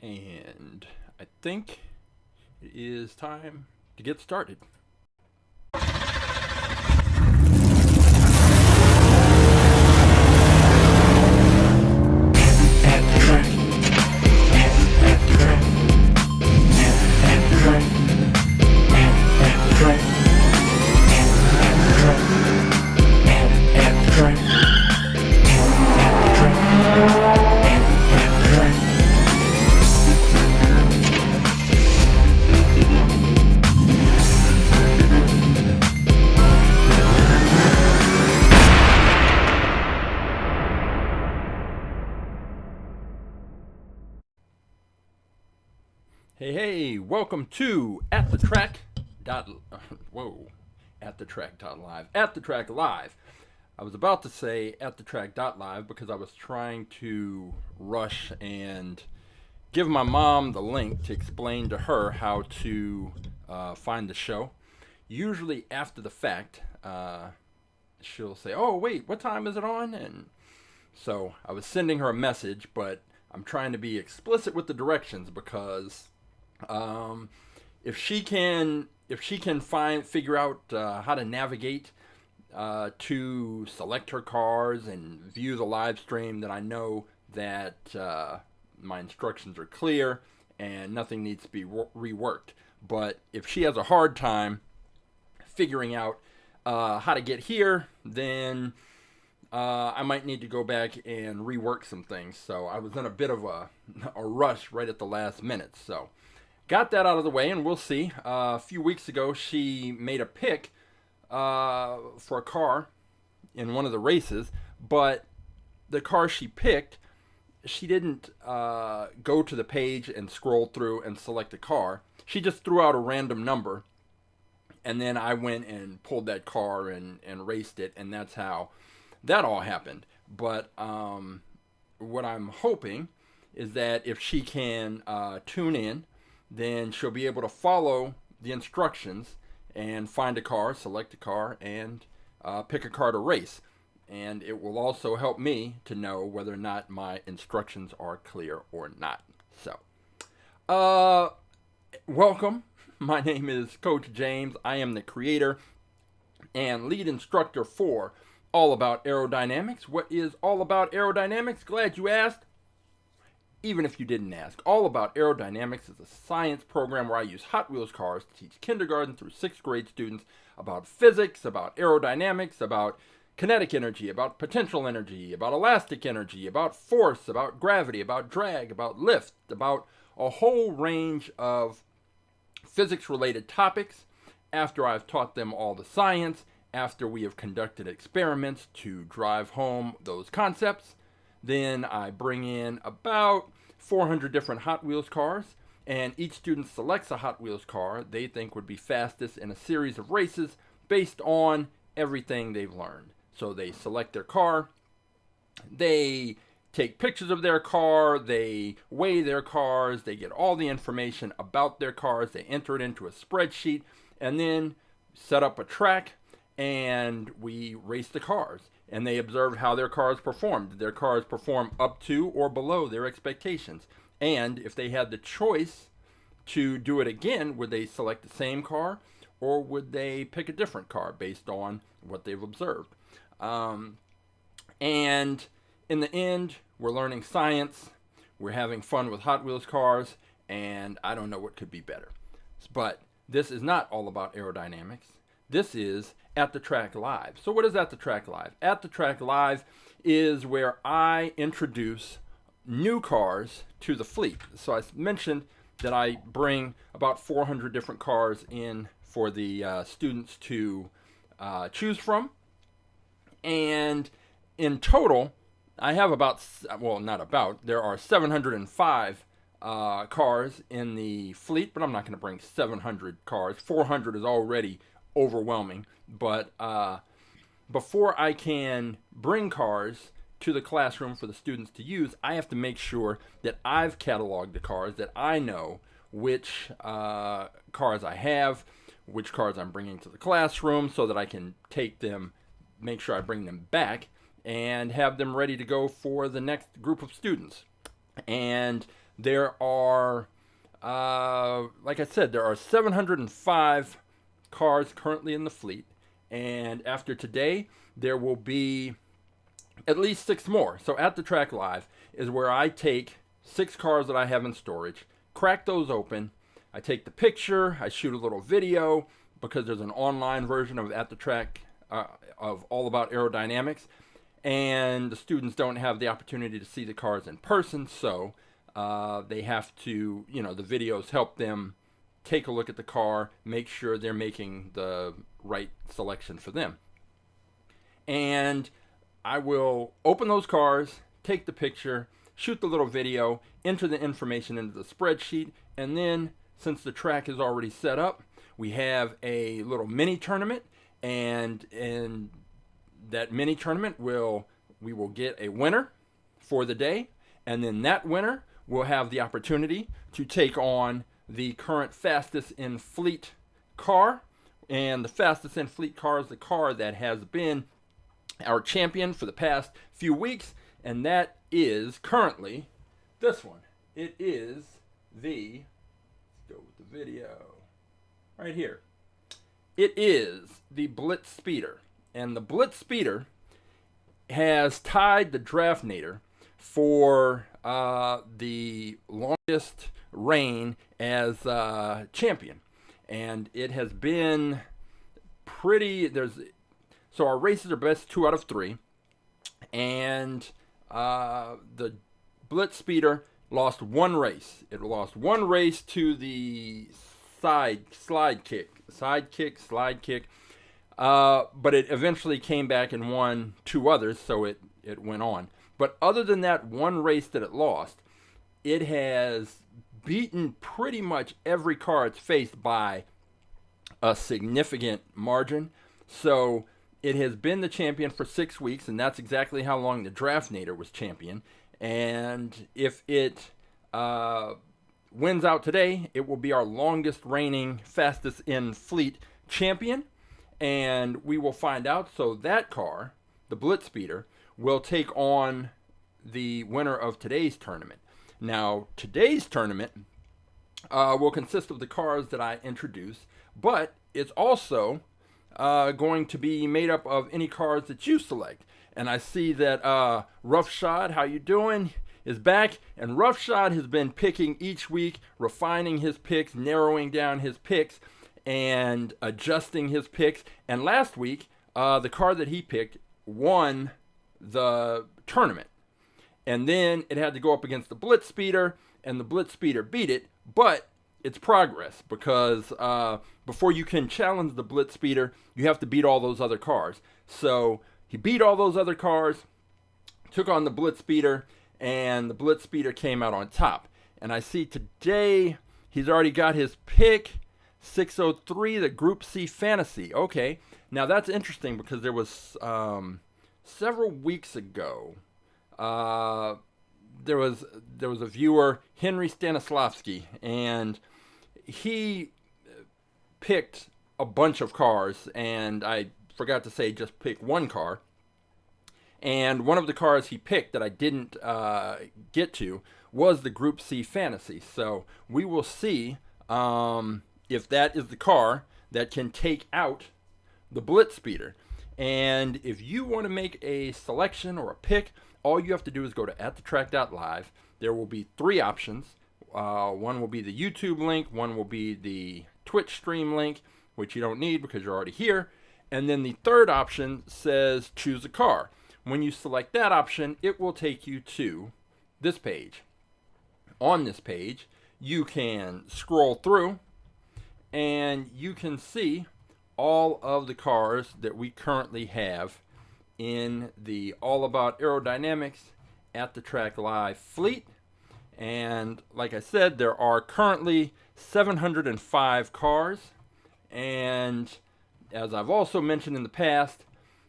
And I think it is time to get started. Hey, welcome to AtTheTrack.live. AtTheTrack.live. I was about to say AtTheTrack.live because I was trying to rush and give my mom the link to explain to her how to find the show. Usually after the fact, she'll say, "Oh, wait, what time is it on?" And so I was sending her a message, but I'm trying to be explicit with the directions because if she can figure out how to navigate to select her cars and view the live stream, then I know that my instructions are clear and nothing needs to be reworked. But if she has a hard time figuring out how to get here, then I might need to go back and rework some things. So I was in a bit of a rush right at the last minute. So got that out of the way, and we'll see. A few weeks ago, she made a pick for a car in one of the races, but the car she picked, she didn't go to the page and scroll through and select a car. She just threw out a random number, and then I went and pulled that car and raced it, and that's how that all happened. But what I'm hoping is that if she can tune in, then she'll be able to follow the instructions and find a car, select a car, and pick a car to race. And it will also help me to know whether or not my instructions are clear or not. So, welcome. My name is Coach James. I am the creator and lead instructor for All About Aerodynamics. What is All About Aerodynamics? Glad you asked. Even if you didn't ask, All About Aerodynamics is a science program where I use Hot Wheels cars to teach kindergarten through 6th grade students about physics, about aerodynamics, about kinetic energy, about potential energy, about elastic energy, about force, about gravity, about drag, about lift, about a whole range of physics-related topics after I've taught them all the science, after we have conducted experiments to drive home those concepts. Then I bring in about 400 different Hot Wheels cars, and each student selects a Hot Wheels car they think would be fastest in a series of races based on everything they've learned. So they select their car, they take pictures of their car, they weigh their cars, they get all the information about their cars, they enter it into a spreadsheet, and then set up a track, and we race the cars. And they observe how their cars performed. Did their cars perform up to or below their expectations? And if they had the choice to do it again, would they select the same car or would they pick a different car based on what they've observed? And in the end, we're learning science, we're having fun with Hot Wheels cars, and I don't know what could be better. But this is not all about aerodynamics. This is AtTheTrack Live. So what is AtTheTrack Live? AtTheTrack Live is where I introduce new cars to the fleet. So I mentioned that I bring about 400 different cars in for the students to choose from. And in total, I have there are 705 cars in the fleet, but I'm not going to bring 700 cars. 400 is already overwhelming, but before I can bring cars to the classroom for the students to use, I have to make sure that I've cataloged the cars, that I know which cars I have, which cars I'm bringing to the classroom, so that I can take them, make sure I bring them back, and have them ready to go for the next group of students. And There are, like I said, there are 705 cars currently in the fleet. And after today, there will be at least 6 more. So At The Track Live is where I take 6 cars that I have in storage, crack those open, I take the picture, I shoot a little video, because there's an online version of At The Track of All About Aerodynamics, and the students don't have the opportunity to see the cars in person, so they have to, the videos help them take a look at the car, make sure they're making the right selection for them. And I will open those cars, take the picture, shoot the little video, enter the information into the spreadsheet, and then, since the track is already set up, we have a little mini tournament, and in that mini tournament we will get a winner for the day, and then that winner will have the opportunity to take on the current fastest in fleet car. And the fastest in fleet car is the car that has been our champion for the past few weeks, and that is currently this one. It is let's go with the video right here. It is the Blitz Speeder, and the Blitz Speeder has tied the Draftnator for the longest reign as champion, and it has been pretty. So our races are best 2 out of 3, and the Blitz Speeder lost 1 race. It lost 1 race to the slide kick, but it eventually came back and won 2 others, so it went on. But other than that 1 race that it lost, it has beaten pretty much every car it's faced by a significant margin. So it has been the champion for 6 weeks, and that's exactly how long the Draftnator was champion. And if it wins out today, it will be our longest reigning, fastest in fleet champion. And we will find out. So that car, the Blitz Speeder, will take on the winner of today's tournament. Now, today's tournament will consist of the cars that I introduce, but it's also going to be made up of any cars that you select. And I see that Roughshod, how you doing, is back. And Roughshod has been picking each week, refining his picks, narrowing down his picks, and adjusting his picks. And last week, the car that he picked won the tournament. And then it had to go up against the Blitz Speeder, and the Blitz Speeder beat it. But it's progress, because before you can challenge the Blitz Speeder, you have to beat all those other cars. So he beat all those other cars, took on the Blitz Speeder, and the Blitz Speeder came out on top. And I see today he's already got his pick, 603, the Group C Fantasy. Okay, now that's interesting, because there was several weeks ago, there was a viewer, Henry Stanislavski, and he picked a bunch of cars, and I forgot to say just pick 1 car. And one of the cars he picked that I didn't get to was the Group C Fantasy. So we will see if that is the car that can take out the Blitz Speeder. And if you want to make a selection or a pick, all you have to do is go to AtTheTrack.live. There will be 3 options. One will be the YouTube link, one will be the Twitch stream link, which you don't need because you're already here. And then the 3rd option says choose a car. When you select that option, it will take you to this page. On this page, you can scroll through, and you can see all of the cars that we currently have in the All About Aerodynamics At The Track Live fleet. And like I said, there are currently 705 cars. And as I've also mentioned in the past,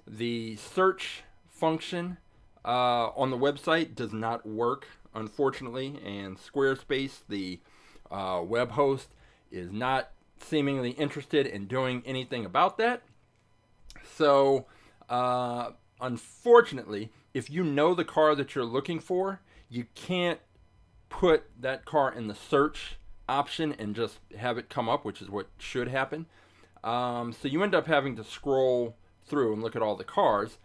the search function on the website does not work, unfortunately. And Squarespace, the web host, is not seemingly interested in doing anything about that. So unfortunately, if you know the car that you're looking for, you can't put that car in the search option and just have it come up, which is what should happen. So you end up having to scroll through and look at all the cars.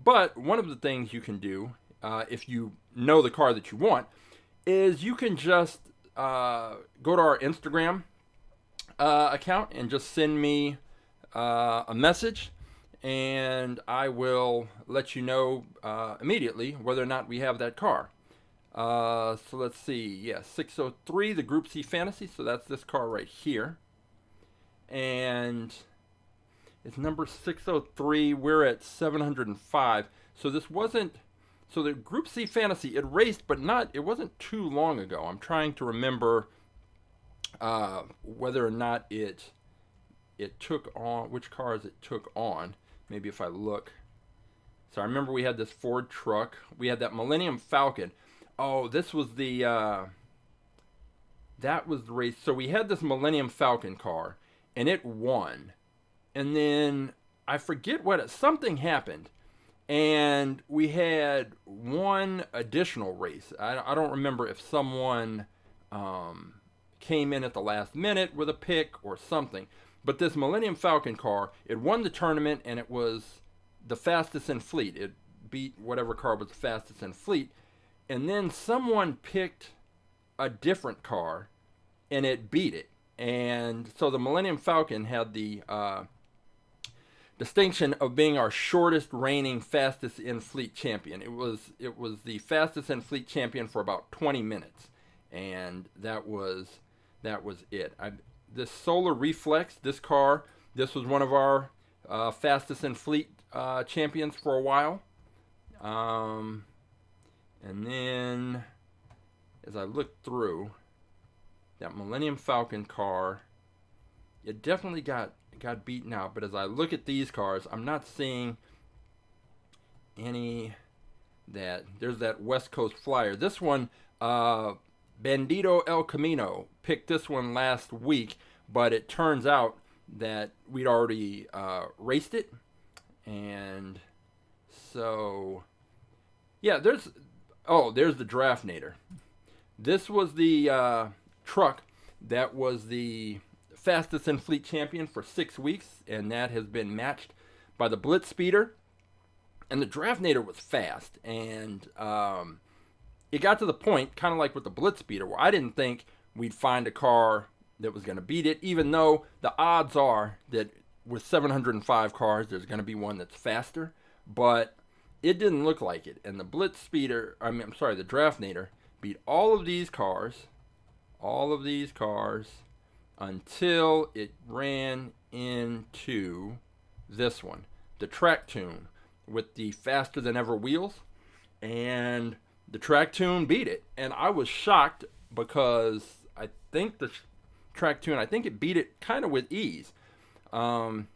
But one of the things you can do, if you know the car that you want, is you can just go to our Instagram account and just send me a message, and I will let you know immediately whether or not we have that car. So let's see. Yeah, 603, the Group C Fantasy. So that's this car right here. And it's number 603. We're at 705. So this wasn't... So the Group C Fantasy, it raced, but it wasn't too long ago. I'm trying to remember whether or not it took on, which cars it took on. Maybe if I look. So I remember we had this Ford truck. We had that Millennium Falcon. Oh, this was that was the race. So we had this Millennium Falcon car, and it won. And then I forget something happened. And we had one additional race. I don't remember if someone came in at the last minute with a pick or something. But this Millennium Falcon car, it won the tournament, and it was the fastest in fleet. It beat whatever car was the fastest in fleet. And then someone picked a different car, and it beat it. And so the Millennium Falcon had the distinction of being our shortest reigning fastest in fleet champion. It was the fastest in fleet champion for about 20 minutes, and that was it. This Solar Reflex, this car, this was one of our fastest in fleet champions for a while. And then as I looked through that Millennium Falcon car, it definitely got beaten out. But as I look at these cars, I'm not seeing any there's that West Coast Flyer. This one, Bandito El Camino picked this one last week, but it turns out that we'd already raced it. And so, yeah, there's the Draftnator. This was the truck that was the fastest in fleet champion for 6 weeks, and that has been matched by the Blitz Speeder. And the Draftnator was fast, and it got to the point, kind of like with the Blitz Speeder, where I didn't think we'd find a car that was going to beat it, even though the odds are that with 705 cars, there's going to be one that's faster. But it didn't look like it. And the Blitz Speeder, the Draftnator, beat all of these cars, until it ran into this one, the Track Tune, with the faster than ever wheels. And the Track Tune beat it. And I was shocked because I think the Track Tune, it beat it kind of with ease. And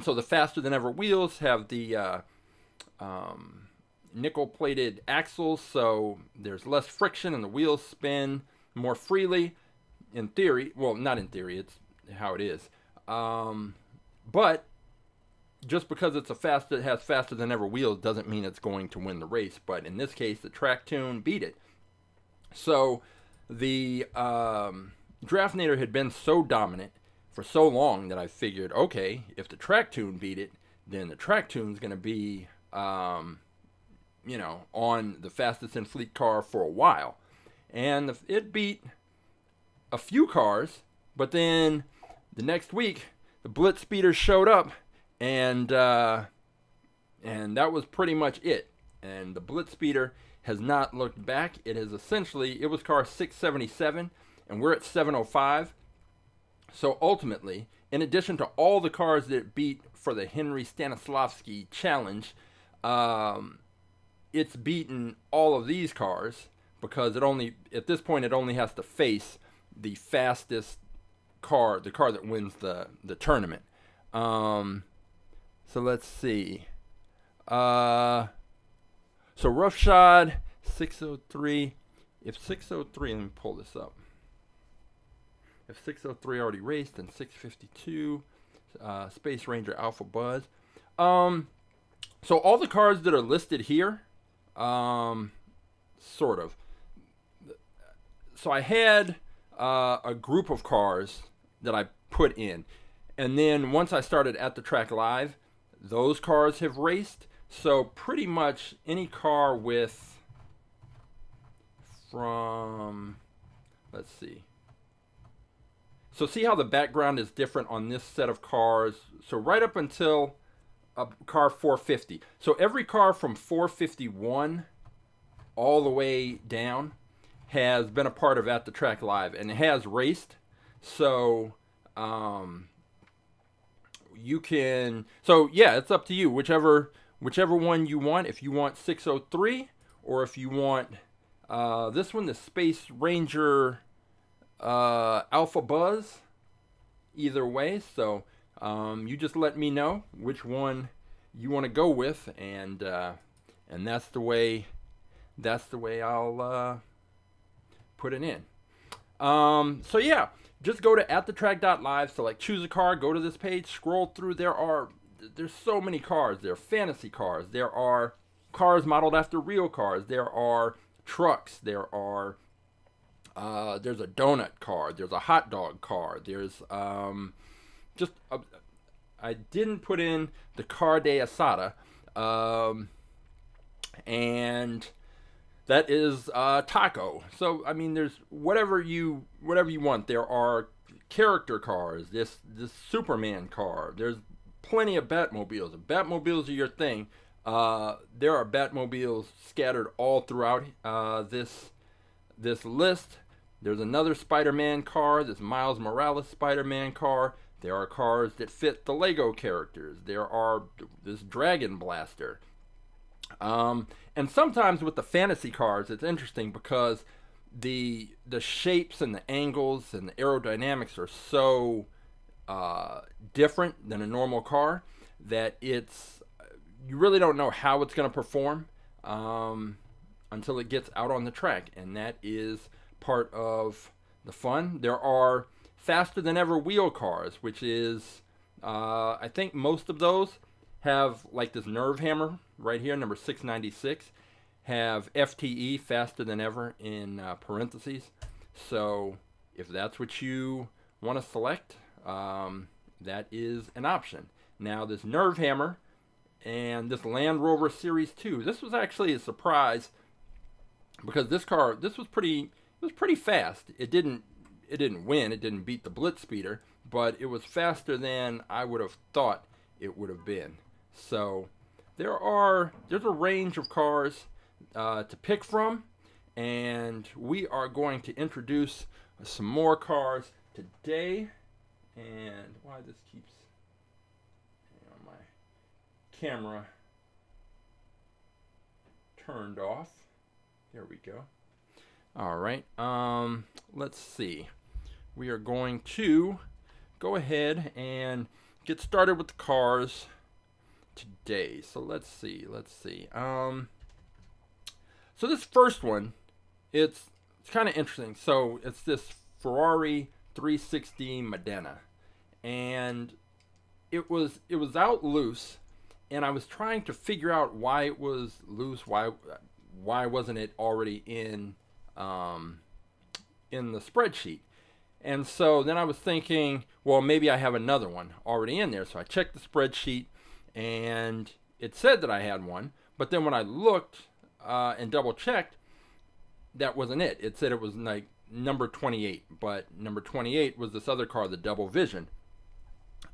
so the faster than ever wheels have the nickel-plated axles, so there's less friction and the wheels spin more freely. In theory, well, not in theory, it's how it is. But just because it has faster than ever wheels doesn't mean it's going to win the race. But in this case, the Track Tune beat it. So the Draftnator had been so dominant for so long that I figured, okay, if the Track Tune beat it, then the Track Tune's going to be, on the fastest in fleet car for a while. And it beat a few cars, but then the next week, the Blitz Speeder showed up, and that was pretty much it. And the Blitz Speeder has not looked back. It was car 677, and we're at 705. So ultimately, in addition to all the cars that it beat for the Henry Stanislavski Challenge, it's beaten all of these cars because at this point it only has to face the fastest car, the car that wins the tournament. So let's see. So roughshod 603. If 603, let me pull this up. If 603 already raced, then 652, Space Ranger Alpha Buzz. So all the cars that are listed here, sort of. so I had a group of cars that I put in, and then once I started At The Track Live, those cars have raced. So pretty much any car with from, let's see. So see how the background is different on this set of cars. So right up until a car 450. So every car from 451 all the way down has been a part of At The Track Live, and it has raced. So you can, so yeah, it's up to you, whichever one you want. If you want 603, or if you want this one, the Space Ranger Alpha Buzz, either way. So you just let me know which one you want to go with, and that's the way I'll put it in. So yeah, just go to AtTheTrack.live, select choose a car, go to this page, scroll through. There's so many cars. There are fantasy cars. There are cars modeled after real cars. There are trucks. There's a donut car. There's a hot dog car. There's I didn't put in the car de asada, and that is taco. So I mean, there's whatever you want. There are character cars. This Superman car. There's plenty of Batmobiles. If Batmobiles are your thing, there are Batmobiles scattered all throughout this list. There's another Spider-Man car. This Miles Morales Spider-Man car. There are cars that fit the Lego characters. There are this Dragon Blaster. And sometimes with the fantasy cars, it's interesting because the shapes and the angles and the aerodynamics are so different than a normal car that you really don't know how it's going to perform until it gets out on the track, and that is part of the fun. There are faster than ever wheel cars, which is I think most of those have like this nerve hammer right here, number 696, have FTE, faster than ever, in parentheses. So if that's what you want to select, that is an option. Now this nerve hammer and this Land Rover Series 2, this was actually a surprise because this was pretty fast. It didn't win, it didn't beat the Blitz Speeder, but it was faster than I would have thought it would have been. So there's a range of cars to pick from, and we are going to introduce some more cars today. And why this keeps my camera turned off. There we go. All right. Let's see. We are going to go ahead and get started with the cars today. So let's see. So this first one, it's kind of interesting. So it's this Ferrari 360 Modena, and it was out loose, and I was trying to figure out why it was loose. Why wasn't it already in the spreadsheet? And so then I was thinking, well, maybe I have another one already in there. So I checked the spreadsheet, and it said that I had one. But then when I looked and double checked, that wasn't it. It said it was like number 28, but number 28 was this other car, the Double Vision.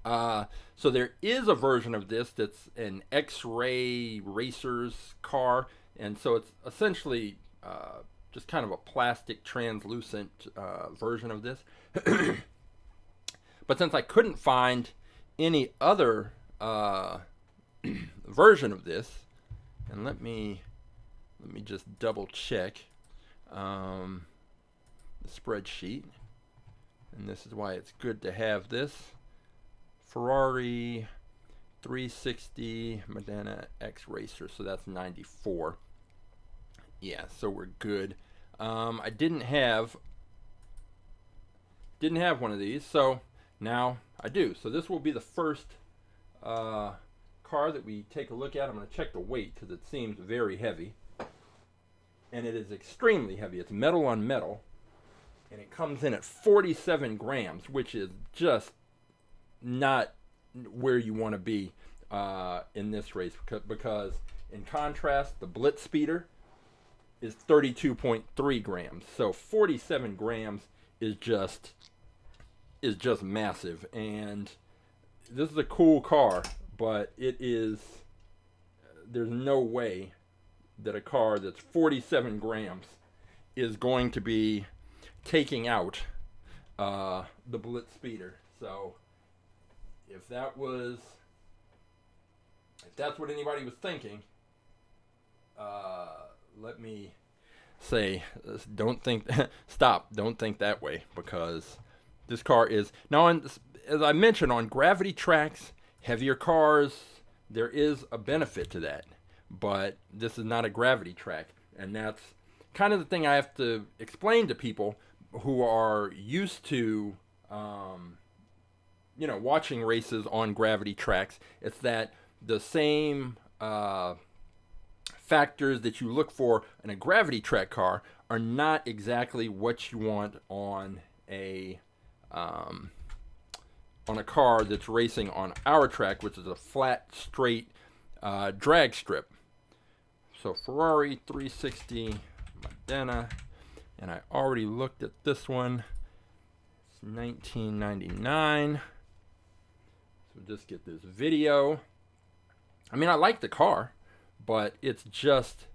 So there is a version of this that's an X-Ray Racers car, and so it's essentially just kind of a plastic translucent version of this. But since I couldn't find any other version of this, and let me just double check the spreadsheet, and this is why it's good to have this Ferrari 360 Modena X Racer. So that's 94. Yeah, so we're good. I didn't have one of these, so now I do. So this will be the first car that we take a look at. I'm going to check the weight because it seems very heavy, and it is extremely heavy. It's metal on metal. and it comes in at 47 grams, which is just not where you want to be in this race, because in contrast, the Blitz Speeder is 32.3 grams. So 47 grams is just massive. And this is a cool car, but there's no way that a car that's 47 grams is going to be taking out the Blitz Speeder. So if that's what anybody was thinking, let me say, don't think that way, because this car is now, as I mentioned, on gravity tracks, heavier cars, there is a benefit to that, but this is not a gravity track, and that's kind of the thing I have to explain to people who are used to watching races on gravity tracks. It's that the same factors that you look for in a gravity track car are not exactly what you want on a car that's racing on our track, which is a flat, straight drag strip. So Ferrari 360 Modena, and I already looked at this one. It's 1999. So just get this video. I mean, I like the car, but it's just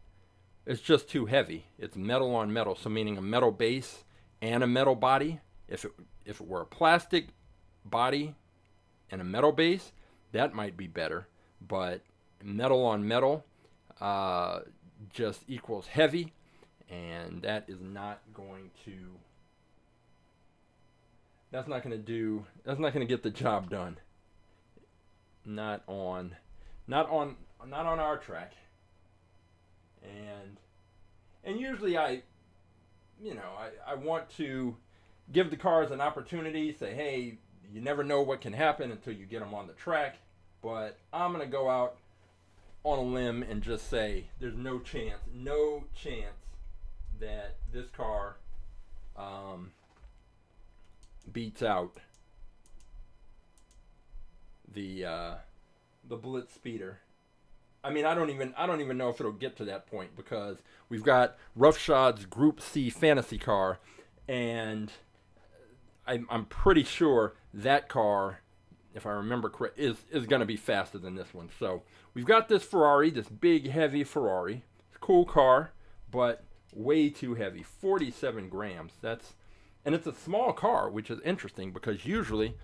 too heavy. It's metal on metal, so meaning a metal base and a metal body. If it were a plastic body and a metal base, that might be better. But metal on metal just equals heavy, and that's not going to get the job done. Not on our track. And usually I want to give the cars an opportunity, say, hey, you never know what can happen until you get them on the track, but I'm going to go out on a limb and just say there's no chance that this car beats out the Blitz Speeder. I mean, I don't even know if it'll get to that point, because we've got Roughshod's Group C fantasy car, and I'm pretty sure that car, if I remember correct, is going to be faster than this one. So we've got this Ferrari, this big, heavy Ferrari. It's a cool car, but way too heavy. 47 grams. And it's a small car, which is interesting, because usually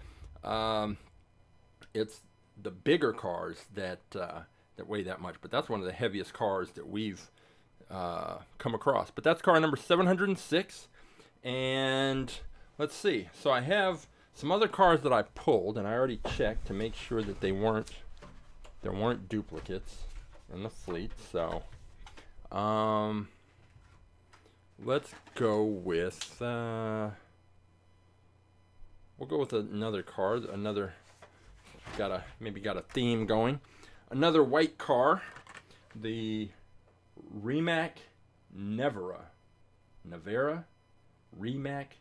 it's the bigger cars that weigh that much. But that's one of the heaviest cars that we've come across. But that's car number 706. And let's see. So I have some other cars that I pulled, and I already checked to make sure that there weren't duplicates in the fleet. So let's go with we'll go with another car. Maybe got a theme going. Another white car, the Rimac Nevera. Rimac.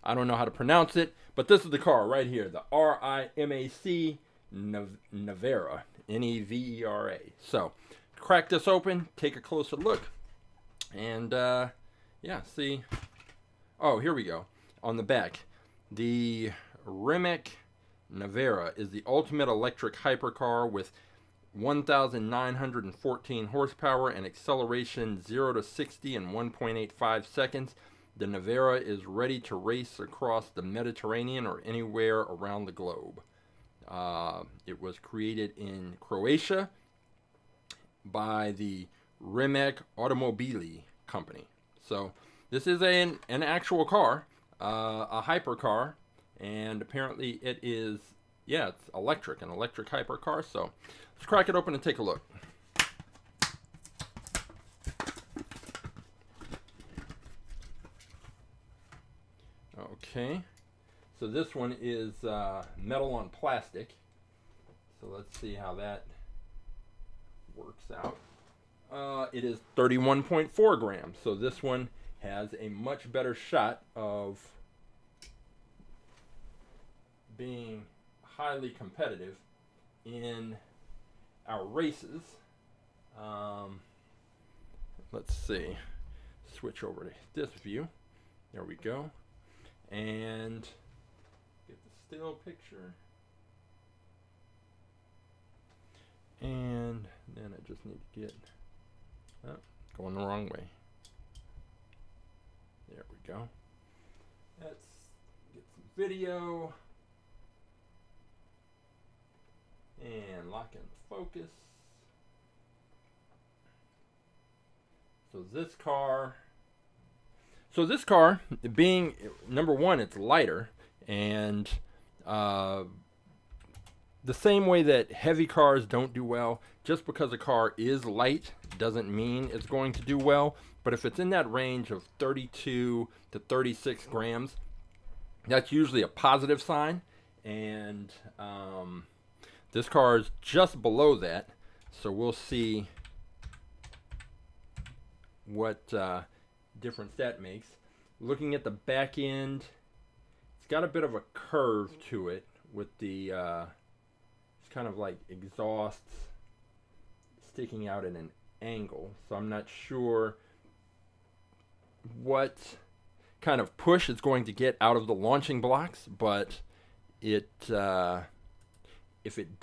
I don't know how to pronounce it, but this is the car right here, the RIMAC Nevera, Nevera. So, crack this open, take a closer look, and see. Oh, here we go. On the back, the Rimac Nevera is the ultimate electric hypercar with 1,914 horsepower and acceleration 0 to 60 in 1.85 seconds. The Nevera is ready to race across the Mediterranean or anywhere around the globe. It was created in Croatia by the Rimac Automobili company. So this is an actual car, a hypercar, and apparently it is, it's electric, an electric hypercar. So let's crack it open and take a look. Okay, so this one is metal on plastic. So let's see how that works out. It is 31.4 grams. So this one has a much better shot of being highly competitive in our races. Let's see. Switch over to this view. There we go. And get the still picture. And then I just need to get, going the wrong way. There we go. Let's get some video. And lock in the focus. So this car, being, number one, it's lighter, and the same way that heavy cars don't do well, just because a car is light doesn't mean it's going to do well. But if it's in that range of 32 to 36 grams, that's usually a positive sign. And this car is just below that, so we'll see what difference that makes. Looking at the back end, it's got a bit of a curve to it with the it's kind of like exhausts sticking out at an angle, so I'm not sure what kind of push it's going to get out of the launching blocks, but it if it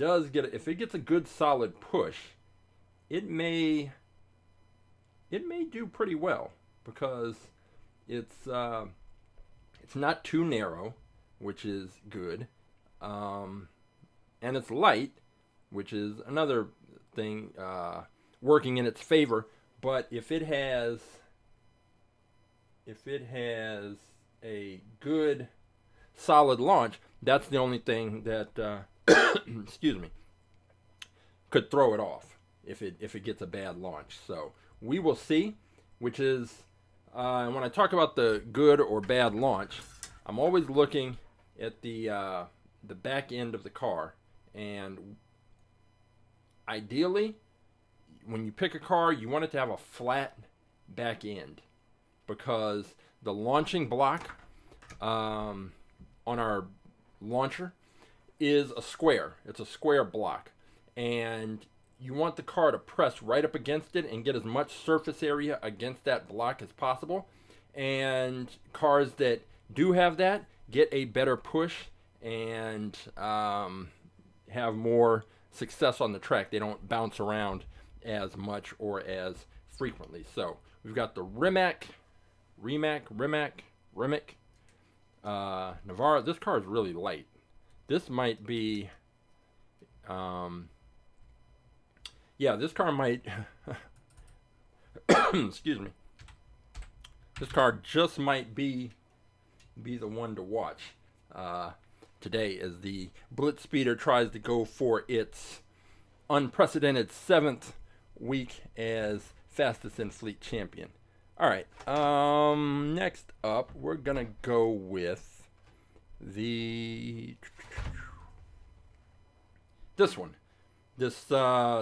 gets a good solid push, it may do pretty well, because it's not too narrow, which is good, and it's light, which is another thing working in its favor. But if it has a good solid launch, that's the only thing that excuse me, could throw it off if it gets a bad launch. So we will see, which is when I talk about the good or bad launch, I'm always looking at the back end of the car. And ideally, when you pick a car, you want it to have a flat back end, because the launching block on our launcher is a square. It's a square block, and you want the car to press right up against it and get as much surface area against that block as possible. And cars that do have that get a better push and have more success on the track. They don't bounce around as much or as frequently. So we've got the Rimac Nevera. This car is really light. This might be, this car might, excuse me. This car just might be the one to watch today, as the Blitz Speeder tries to go for its unprecedented 7th week as fastest in fleet champion. All right, next up, we're gonna go with this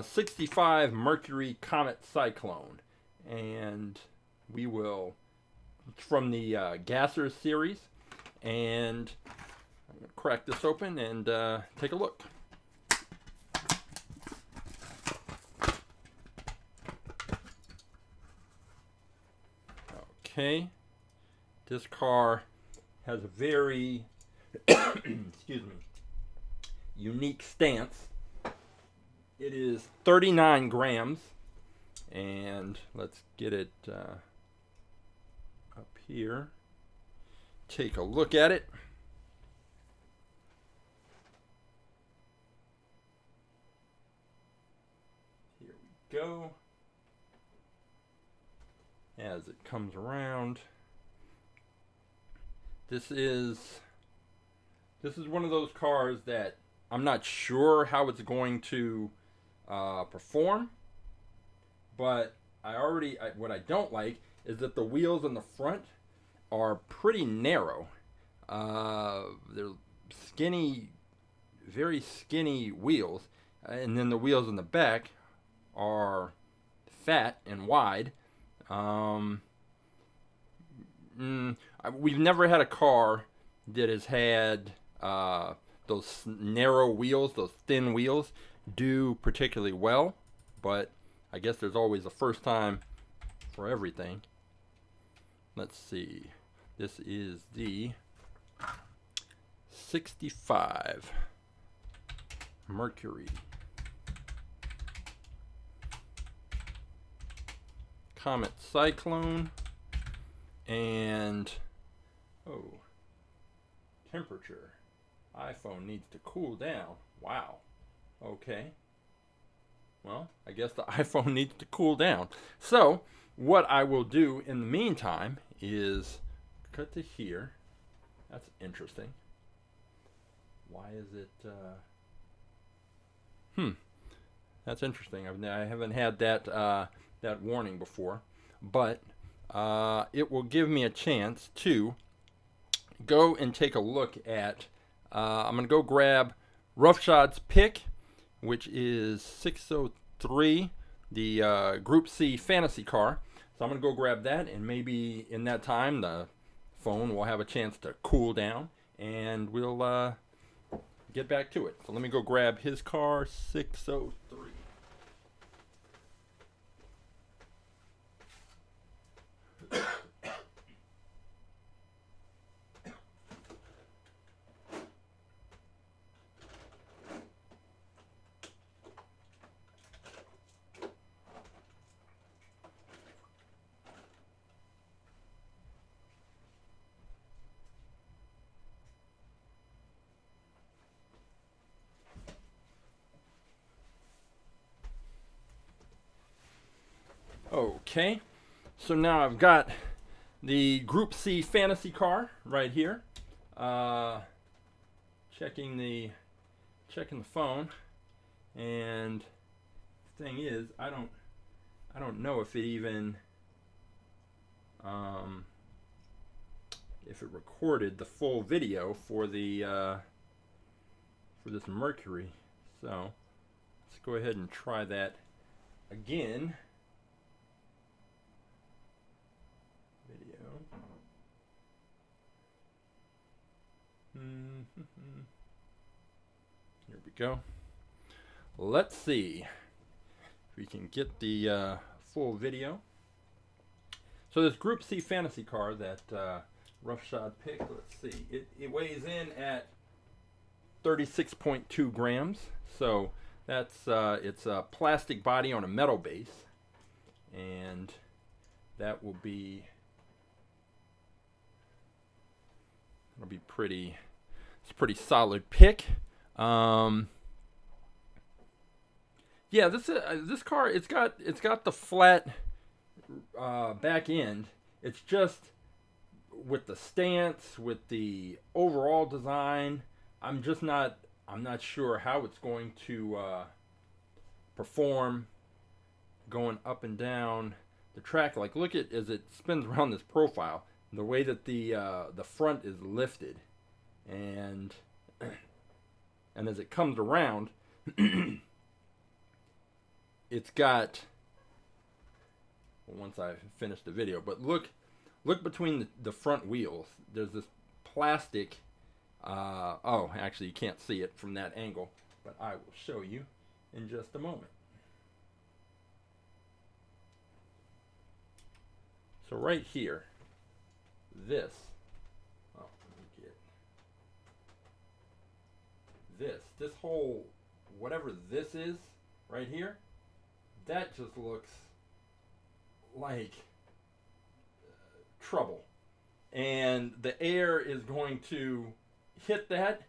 65 Mercury Comet Cyclone, and it's from the Gasser series, and I'm gonna crack this open and take a look. Okay, this car has a very excuse me, unique stance. It is 39 grams, and let's get it up here. Take a look at it. Here we go. As it comes around, this is one of those cars that I'm not sure how it's going to perform, but what I don't like is that the wheels in the front are pretty narrow. They're skinny, very skinny wheels, and then the wheels in the back are fat and wide. we've never had a car that has had those narrow wheels, those thin wheels, do particularly well. But I guess there's always a first time for everything. Let's see. This is the 65 Mercury Comet Cyclone. And temperature. iPhone needs to cool down. Wow. Okay. Well, I guess the iPhone needs to cool down. So, what I will do in the meantime is cut to here. That's interesting. Why is it... That's interesting. I haven't had that warning before. But it will give me a chance to go and take a look at... I'm going to go grab Roughshod's pick, which is 603, the Group C fantasy car. So I'm going to go grab that, and maybe in that time the phone will have a chance to cool down, and we'll get back to it. So let me go grab his car, 603. Okay, so now I've got the Group C fantasy car right here. Checking the phone, and the thing is, I don't know if it even if it recorded the full video for the for this Mercury. So let's go ahead and try that again. Here we go. Let's see if we can get the full video. So this Group C fantasy car that Roughshod picked, let's see, it weighs in at 36.2 grams. So that's it's a plastic body on a metal base, and that will be pretty. It's a pretty solid pick. Yeah, this car, it's got the flat back end. It's just with the stance, with the overall design, I'm not sure how it's going to perform going up and down the track. Like, look at as it spins around this profile, the way that the front is lifted, and as it comes around, it's got, well, once I finish the video, but look between the front wheels, there's this plastic, oh, actually you can't see it from that angle, but I will show you in just a moment. So right here, this whole, whatever this is right here, that just looks like trouble, and the air is going to hit that,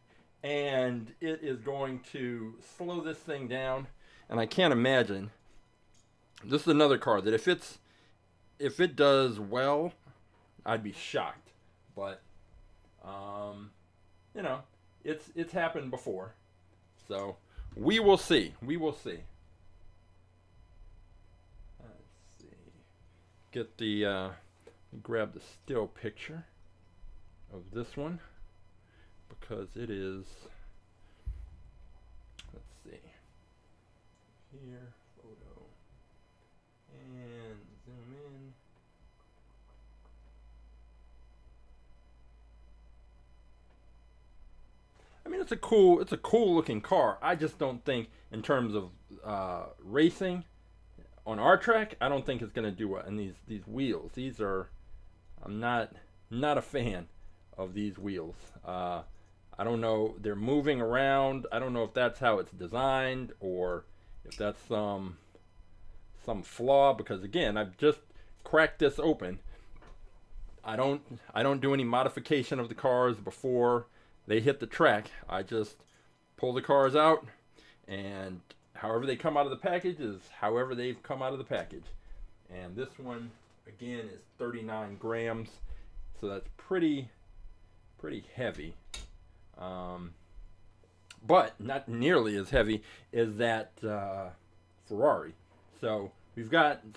and it is going to slow this thing down. And I can't imagine, this is another car that if it does well, I'd be shocked. But you know, it's happened before, so we will see. Let's see. Get the grab the still picture of this one, because it is, let's see, here, photo, and zoom in. it's a cool looking car. I just don't think in terms of racing on our track, I don't think it's gonna do it. And these wheels, I'm not a fan of these wheels. I don't know, they're moving around. I don't know if that's how it's designed or if that's some flaw, because again, I've just cracked this open. I don't do any modification of the cars before they hit the track. I just pull the cars out, and however they come out of the package is however they've come out of the package. And this one again is 39 grams, so that's pretty heavy, but not nearly as heavy as that Ferrari. So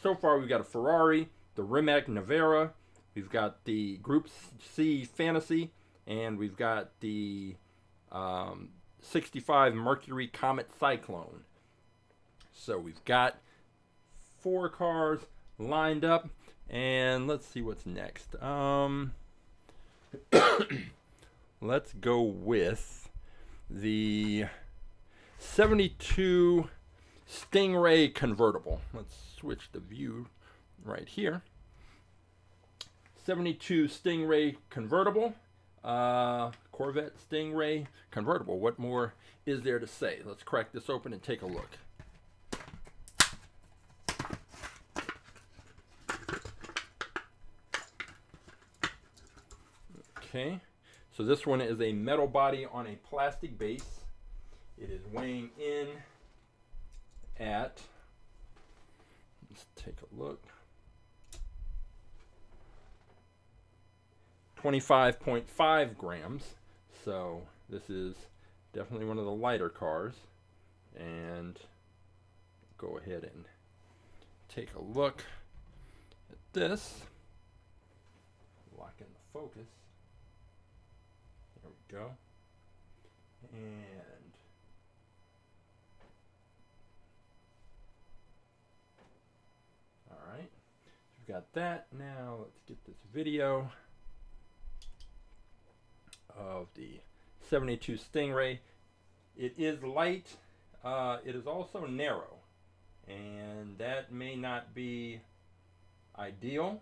so far we've got a Ferrari, the Rimac Nevera, we've got the Group C Fantasy, and we've got the 65 Mercury Comet Cyclone. So we've got 4 cars lined up, and let's see what's next. Let's go with the 72 Stingray Convertible. Let's switch the view right here. 72 Stingray Convertible. Corvette Stingray Convertible. What more is there to say? Let's crack this open and take a look. Okay, so this one is a metal body on a plastic base. It is weighing in at, let's take a look, 25.5 grams. So this is definitely one of the lighter cars. And go ahead and take a look at this. Lock in the focus. There we go. And all right, we've got that. Now let's get this video of the 72 Stingray. It is light. It is also narrow, and that may not be ideal,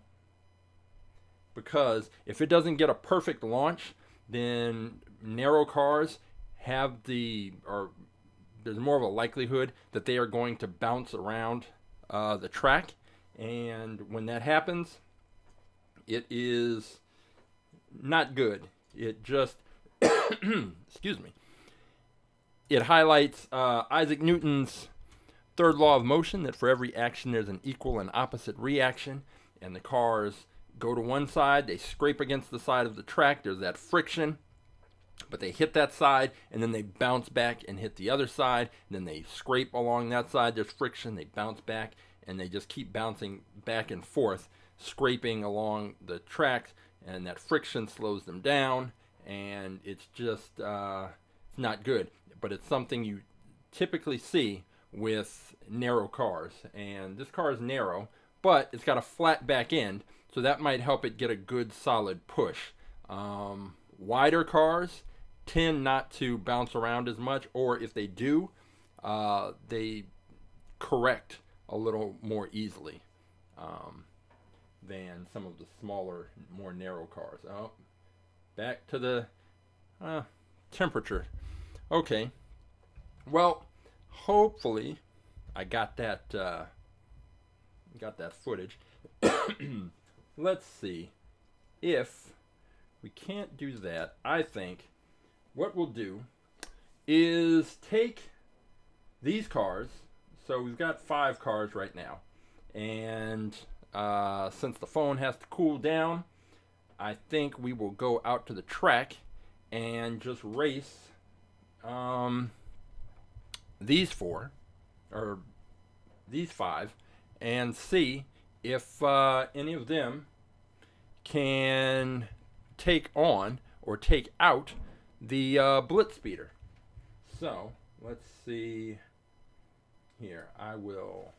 because if it doesn't get a perfect launch, then narrow cars there's more of a likelihood that they are going to bounce around the track, and when that happens, it is not good. It just excuse me, it highlights Isaac Newton's third law of motion, that for every action there's an equal and opposite reaction, and the cars go to one side, they scrape against the side of the track, there's that friction, but they hit that side, and then they bounce back and hit the other side, and then they scrape along that side, there's friction, they bounce back, and they just keep bouncing back and forth, scraping along the tracks, and that friction slows them down, and it's just it's not good. But it's something you typically see with narrow cars, and this car is narrow, but it's got a flat back end, so that might help it get a good solid push. Wider cars tend not to bounce around as much, or if they do, they correct a little more easily than some of the smaller, more narrow cars. Oh, back to the temperature. Okay, well, hopefully I got that footage. Let's see. If we can't do that, I think what we'll do is take these cars. So we've got 5 cars right now, and since the phone has to cool down, I think we will go out to the track and just race these 4 or these 5 and see if any of them can take on or take out the Blitz Speeder. So let's see here. I will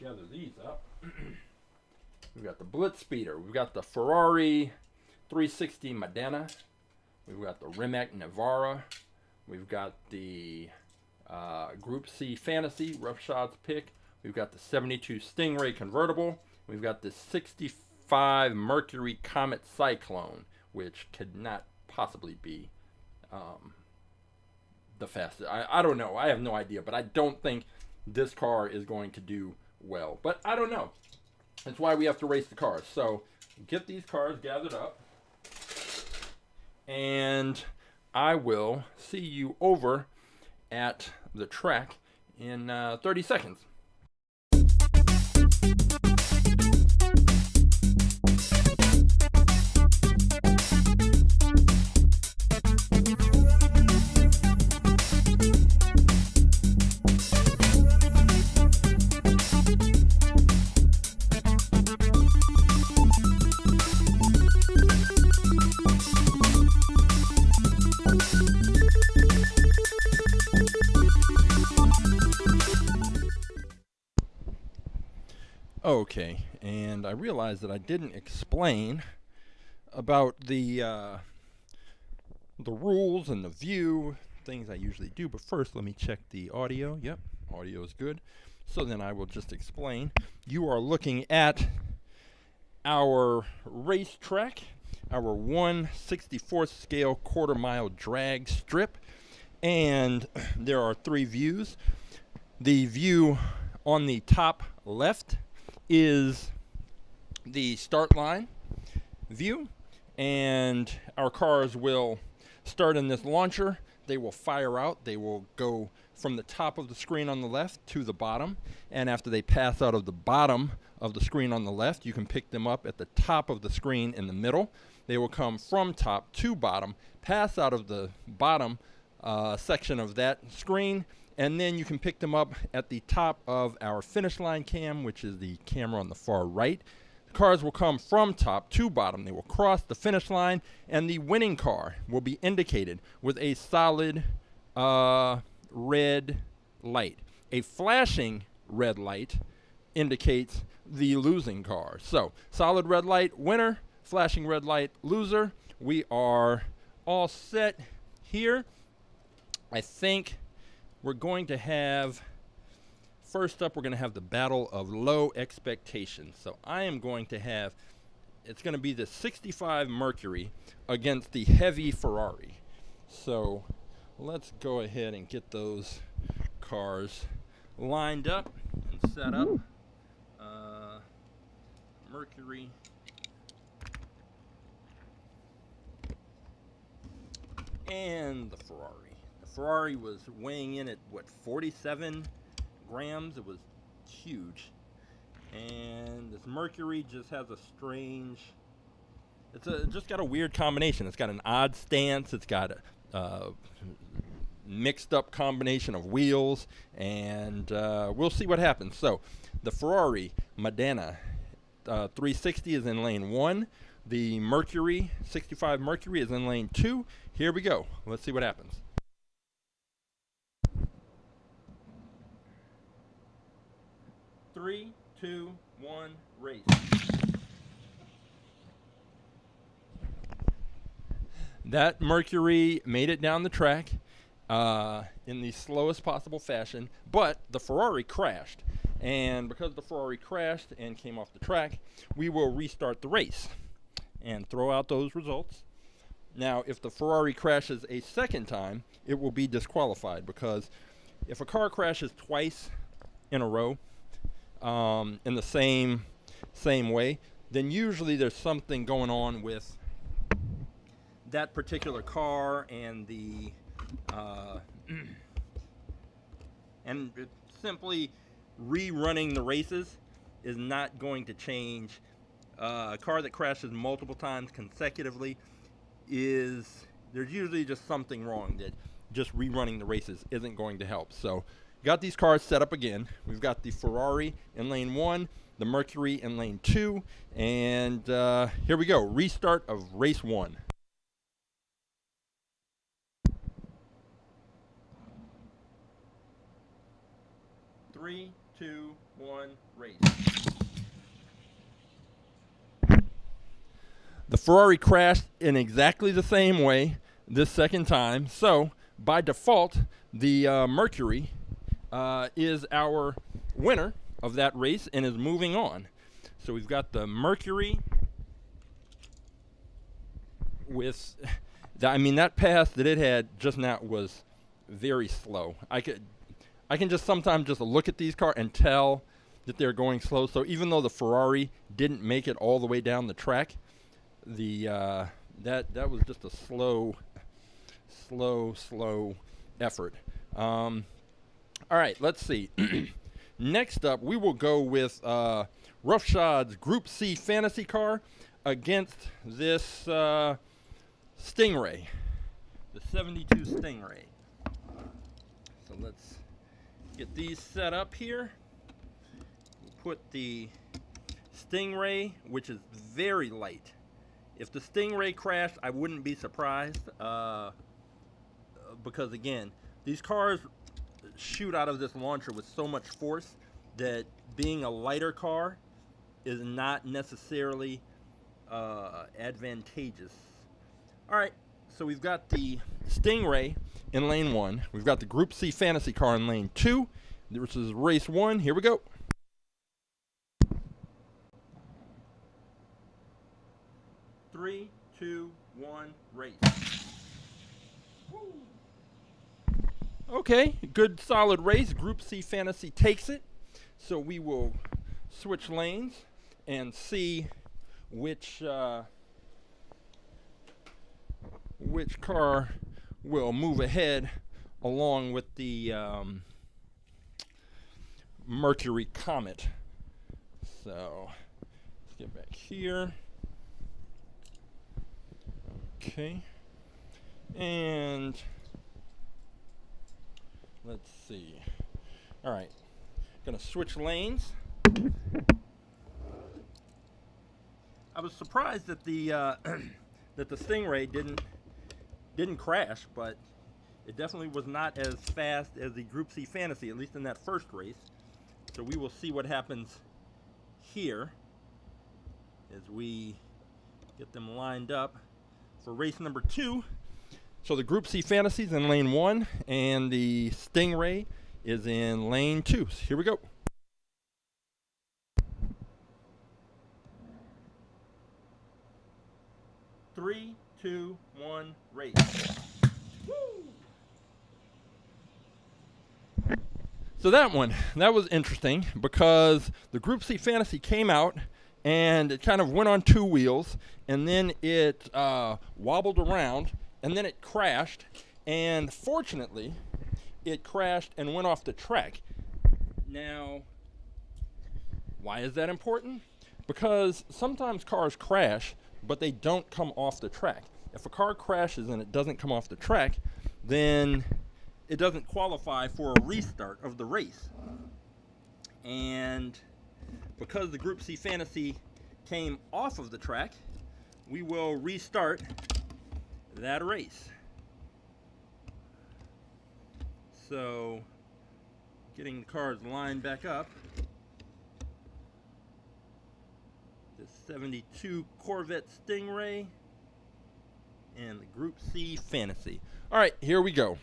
gather these up. We've got the Blitz Speeder. We've got the Ferrari 360 Modena. We've got the Rimac Nevera. We've got the Group C Fantasy Rough Shots pick. We've got the 72 Stingray Convertible. We've got the 65 Mercury Comet Cyclone, which could not possibly be the fastest. I don't know. I have no idea, but I don't think this car is going to do well. But I don't know. That's why we have to race the cars. So get these cars gathered up, and I will see you over at the track in 30 seconds. Okay, and I realized that I didn't explain about the rules and the view, things I usually do. But first, let me check the audio. Yep, audio is good. So then I will just explain. You are looking at our racetrack, our 1/64th scale quarter-mile drag strip, and there are 3 views. The view on the top left is the start line view, and our cars will start in this launcher. They will fire out. They will go from the top of the screen on the left to the bottom, and after they pass out of the bottom of the screen on the left, you can pick them up at the top of the screen in the middle. They will come from top to bottom, pass out of the bottom section of that screen, and then you can pick them up at the top of our finish line cam, which is the camera on the far right. The cars will come from top to bottom. They will cross the finish line, and the winning car will be indicated with a solid red light. A flashing red light indicates the losing car. So, solid red light, winner. Flashing red light, loser. We are all set here. I think we're going to have, first up, we're going to have the battle of low expectations. So I am going to have, it's going to be the 65 Mercury against the heavy Ferrari. So let's go ahead and get those cars lined up and set up. Mercury. And the Ferrari. Ferrari was weighing in at, what, 47 grams? It was huge. And this Mercury just has a strange, it's just got a weird combination. It's got an odd stance. It's got a mixed up combination of wheels, and we'll see what happens. So the Ferrari Modena 360 is in lane 1. The Mercury 65 Mercury is in lane 2. Here we go. Let's see what happens. 3, 2, 1, race. That Mercury made it down the track in the slowest possible fashion, but the Ferrari crashed. And because the Ferrari crashed and came off the track, we will restart the race and throw out those results. Now, if the Ferrari crashes a second time, it will be disqualified, because if a car crashes twice in a row, in the same way, then usually there's something going on with that particular car, and the and simply rerunning the races is not going to change. A car that crashes multiple times consecutively, there's usually just something wrong, that just rerunning the races isn't going to help. So got these cars set up again. We've got the Ferrari in lane 1, the Mercury in lane 2, and here we go. Restart of race 1. Three, two, one, race. The Ferrari crashed in exactly the same way this second time, so by default, the Mercury is our winner of that race and is moving on. So we've got the Mercury with, that pass that it had just now was very slow. I can just sometimes just look at these cars and tell that they're going slow. So even though the Ferrari didn't make it all the way down the track, that was just a slow effort. All right, let's see. Next up, we will go with Roughshod's Group C Fantasy car against this Stingray, the 72 Stingray. So let's get these set up here. We'll put the Stingray, which is very light. If the Stingray crashed, I wouldn't be surprised because, again, these cars shoot out of this launcher with so much force that being a lighter car is not necessarily advantageous. All right, so we've got the Stingray in lane 1. We've got the Group C Fantasy car in lane 2. This is race 1. Here we go. Three, two, one, race. Woo. Okay, good solid race. Group C Fantasy takes it. So we will switch lanes and see which car will move ahead along with the Mercury Comet. So let's get back here. Okay, and let's see. All right, gonna switch lanes. I was surprised that the that the Stingray didn't crash, but it definitely was not as fast as the Group C Fantasy, at least in that first race. So we will see what happens here as we get them lined up for race number 2. So the Group C Fantasy is in lane 1, and the Stingray is in lane 2. So here we go. Three, two, one, race. Woo! So that was interesting because the Group C Fantasy came out and it kind of went on 2 wheels, and then it wobbled around, and then it crashed, and fortunately it crashed and went off the track. Now, why is that important? Because sometimes cars crash, but they don't come off the track. If a car crashes and it doesn't come off the track, then it doesn't qualify for a restart of the race. And because the Group C Fantasy came off of the track, we will restart that race. So, getting the cars lined back up. The 72 Corvette Stingray and the Group C Fantasy. All right, here we go.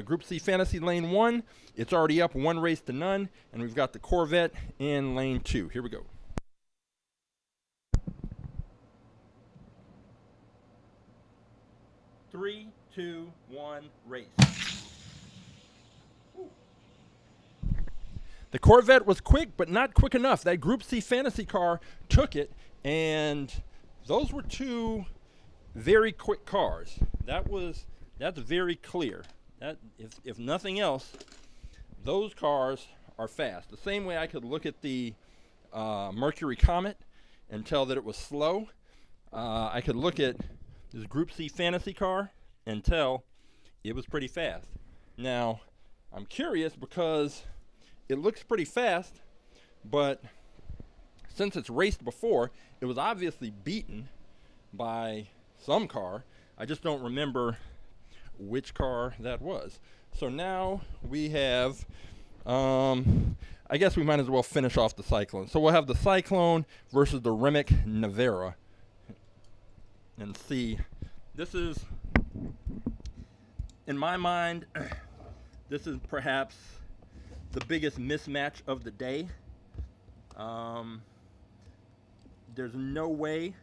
Group C Fantasy lane 1. It's already up 1 race to none, and we've got the Corvette in lane 2. Here we go. Three, two, one, race. Woo. The Corvette was quick, but not quick enough. That Group C Fantasy car took it, and those were 2 very quick cars. That's very clear. That if nothing else, those cars are fast. The same way I could look at the Mercury Comet and tell that it was slow, I could look at this Group C Fantasy car and tell it was pretty fast. Now, I'm curious because it looks pretty fast, but since it's raced before, it was obviously beaten by some car. I just don't remember which car that was. So now we have, I guess we might as well finish off the Cyclone. So we'll have the Cyclone versus the Rimac Nevera. And see, this is in my mind, this is perhaps the biggest mismatch of the day. There's no way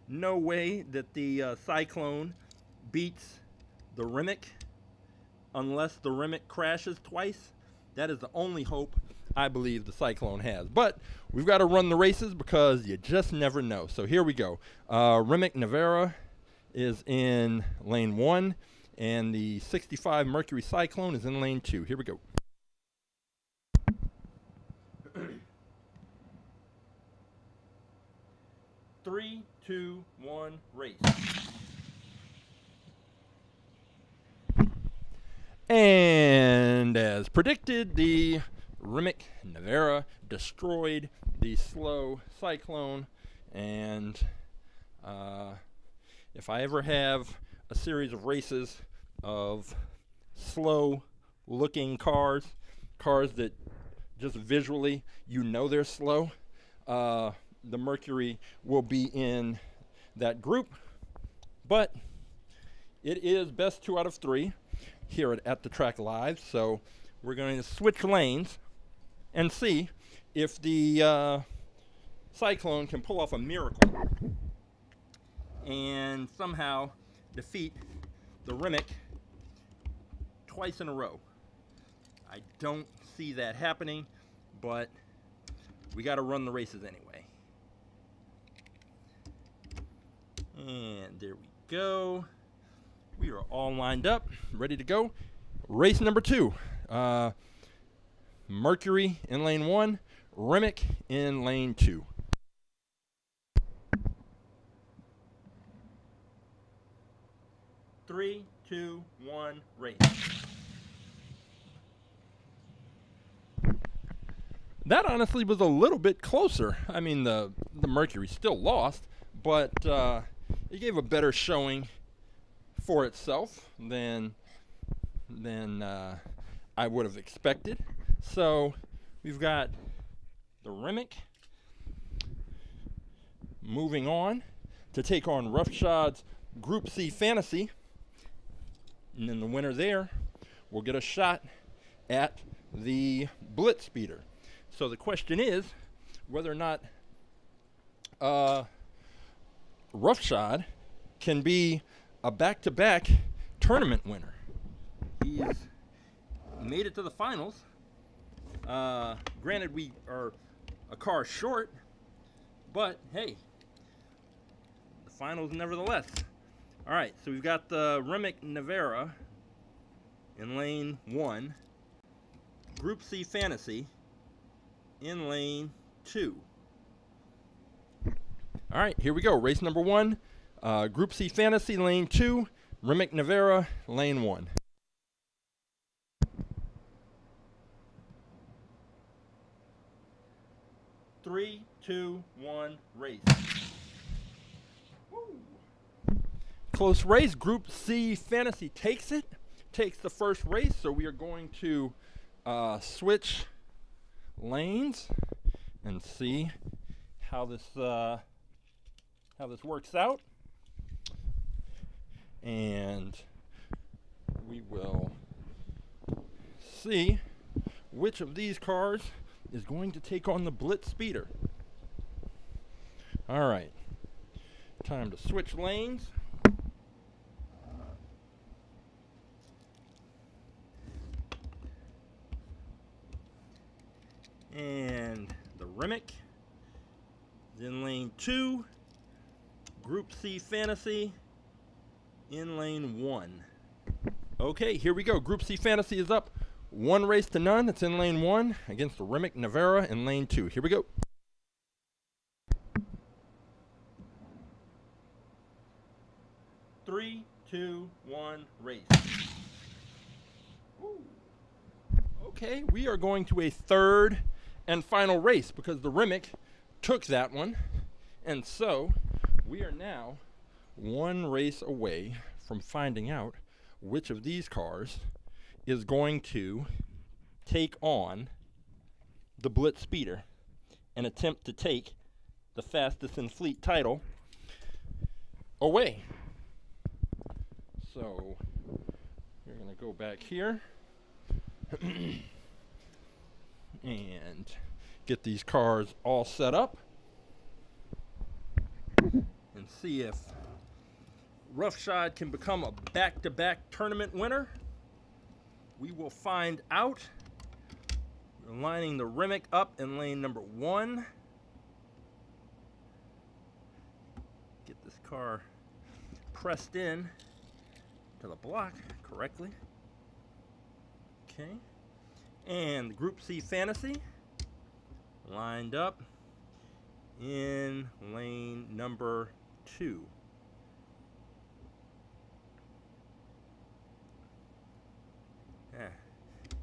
that the Cyclone beats the Rimac unless the Rimac crashes twice. That is the only hope I believe the Cyclone has. But we've got to run the races because you just never know. So here we go. Rimac Nevera is in lane 1, and the 65 Mercury Cyclone is in lane 2. Here we go. Three, two, one, race. And as predicted, the Rimac Nevera destroyed the slow Cyclone. And if I ever have a series of races of slow looking cars that just visually you know they're slow, the Mercury will be in that group. But it is best 2 out of 3 here at the Track Live. So we're going to switch lanes and see if the Cyclone can pull off a miracle and somehow defeat the Rimac twice in a row. I don't see that happening, but we got to run the races anyway. And there we go. We are all lined up, ready to go. Race number 2. Mercury in lane 1, Rimac in lane 2. Three, two, one, race. That honestly was a little bit closer. I mean, the Mercury still lost, but it gave a better showing for itself than I would have expected. So we've got the Rimac moving on to take on Roughshod's Group C Fantasy. And then the winner there will get a shot at the Blitz Speeder. So the question is whether or not Roughshod can be a back-to-back tournament winner. He's made it to the finals. Granted, we are a car short, but hey, the finals nevertheless. All right, so we've got the Rimac Nevera in lane 1, Group C Fantasy in lane 2. All right, here we go. Race number 1, Group C Fantasy, lane 2, Rimac Nevera, lane 1. Three, two, one, race. Woo. Close race. Group C Fantasy takes the first race. So we are going to switch lanes and see how this works out. And we will see which of these cars is going to take on the Blitz Speeder. All right, time to switch lanes. And the Rimac is in lane 2, Group C Fantasy in lane 1. Okay, here we go. Group C Fantasy is up 1 race to none. It's in lane 1 against the Rimac Nevera in lane 2. Here we go. Three, two, one, race. Woo. Okay, we are going to a third and final race because the Rimac took that one. And so we are now 1 race away from finding out which of these cars is going to take on the Blitz Speeder and attempt to take the fastest in fleet title away. So we're going to go back here and get these cars all set up and see if Roughshod can become a back-to-back tournament winner. We will find out. We're lining the Rimac up in lane number 1. Get this car pressed in to the block correctly. Okay. And the Group C Fantasy lined up in lane number 2.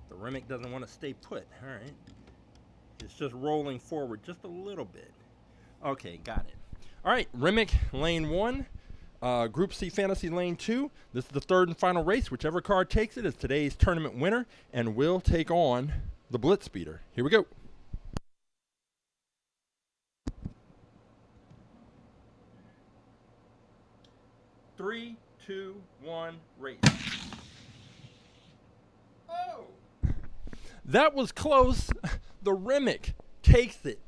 The Rimac doesn't want to stay put. All right. It's just rolling forward just a little bit. Okay, got it. All right, Rimac lane 1, Group C Fantasy lane 2. This is the third and final race. Whichever car takes it is today's tournament winner and will take on the Blitz Speeder. Here we go. Three, two, one, race. Oh! That was close. The Rimac takes it.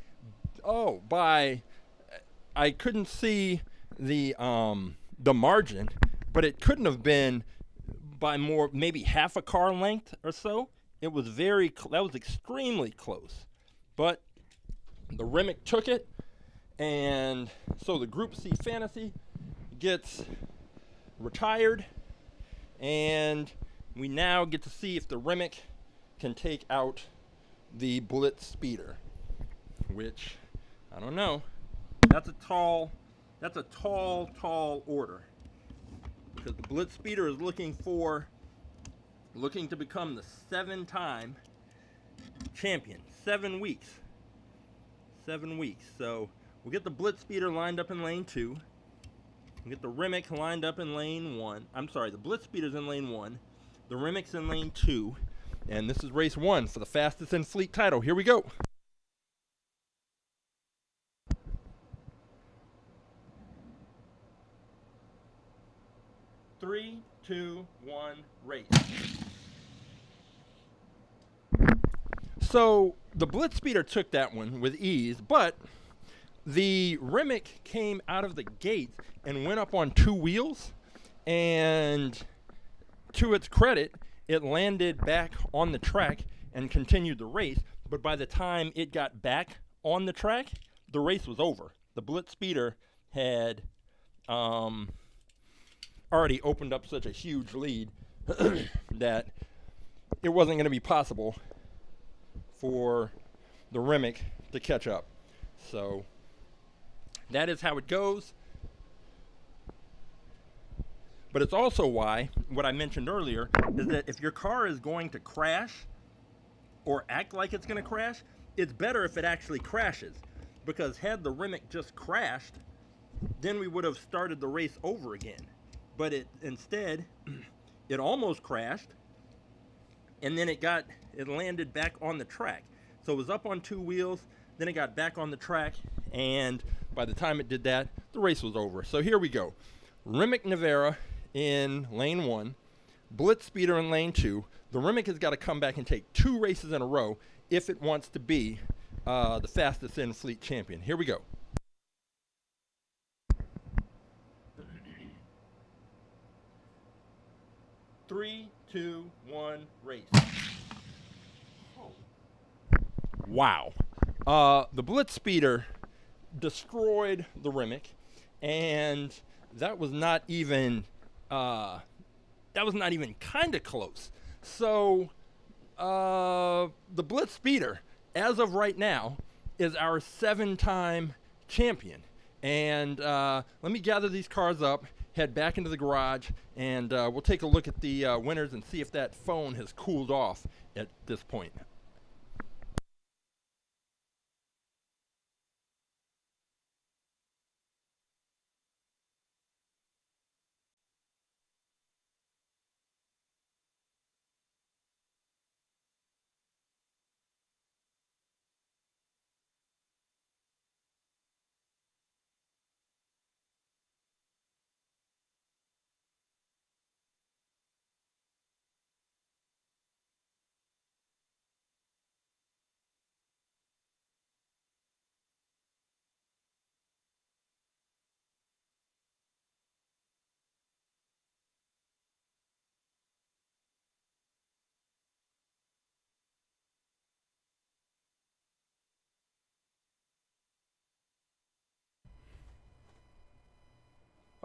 Oh, by... I couldn't see the margin, but it couldn't have been by more, maybe half a car length or so. It was that was extremely close. But the Rimac took it, and so the Group C Fantasy gets retired, and we now get to see if the Rimac can take out the Blitz Speeder, which, I don't know. That's a tall order, because the Blitz Speeder is looking to become the 7-time champion. 7 weeks. 7 weeks. So we'll get the Blitz Speeder lined up in lane 2. We'll get the Rimac lined up in lane 1. I'm sorry, the Blitz Speeder's in lane 1. The Rimac's in lane 2. And this is race 1 for the fastest in fleet title. Here we go. Three, two, one, race. So the Blitz Speeder took that one with ease, but the Rimac came out of the gate and went up on 2 wheels, and to its credit, it landed back on the track and continued the race, but by the time it got back on the track, the race was over. The Blitz Speeder had already opened up such a huge lead that it wasn't going to be possible for the Rimac to catch up. So that is how it goes. But it's also why, what I mentioned earlier, is that if your car is going to crash or act like it's going to crash, it's better if it actually crashes. Because had the Rimac just crashed, then we would have started the race over again. But instead, it almost crashed, and then it landed back on the track. So it was up on 2 wheels, then it got back on the track, and by the time it did that, the race was over. So here we go. Rimac Nevera in lane 1, Blitz Speeder in lane 2. The Rimac has got to come back and take 2 races in a row if it wants to be the fastest in fleet champion. Here we go. Three, two, one, race. Wow. The Blitz Speeder destroyed the Rimac, and that was not even kind of close. So the Blitz Speeder, as of right now, is our 7-time champion. And let me gather these cars up, head back into the garage, and we'll take a look at the winners and see if that phone has cooled off at this point.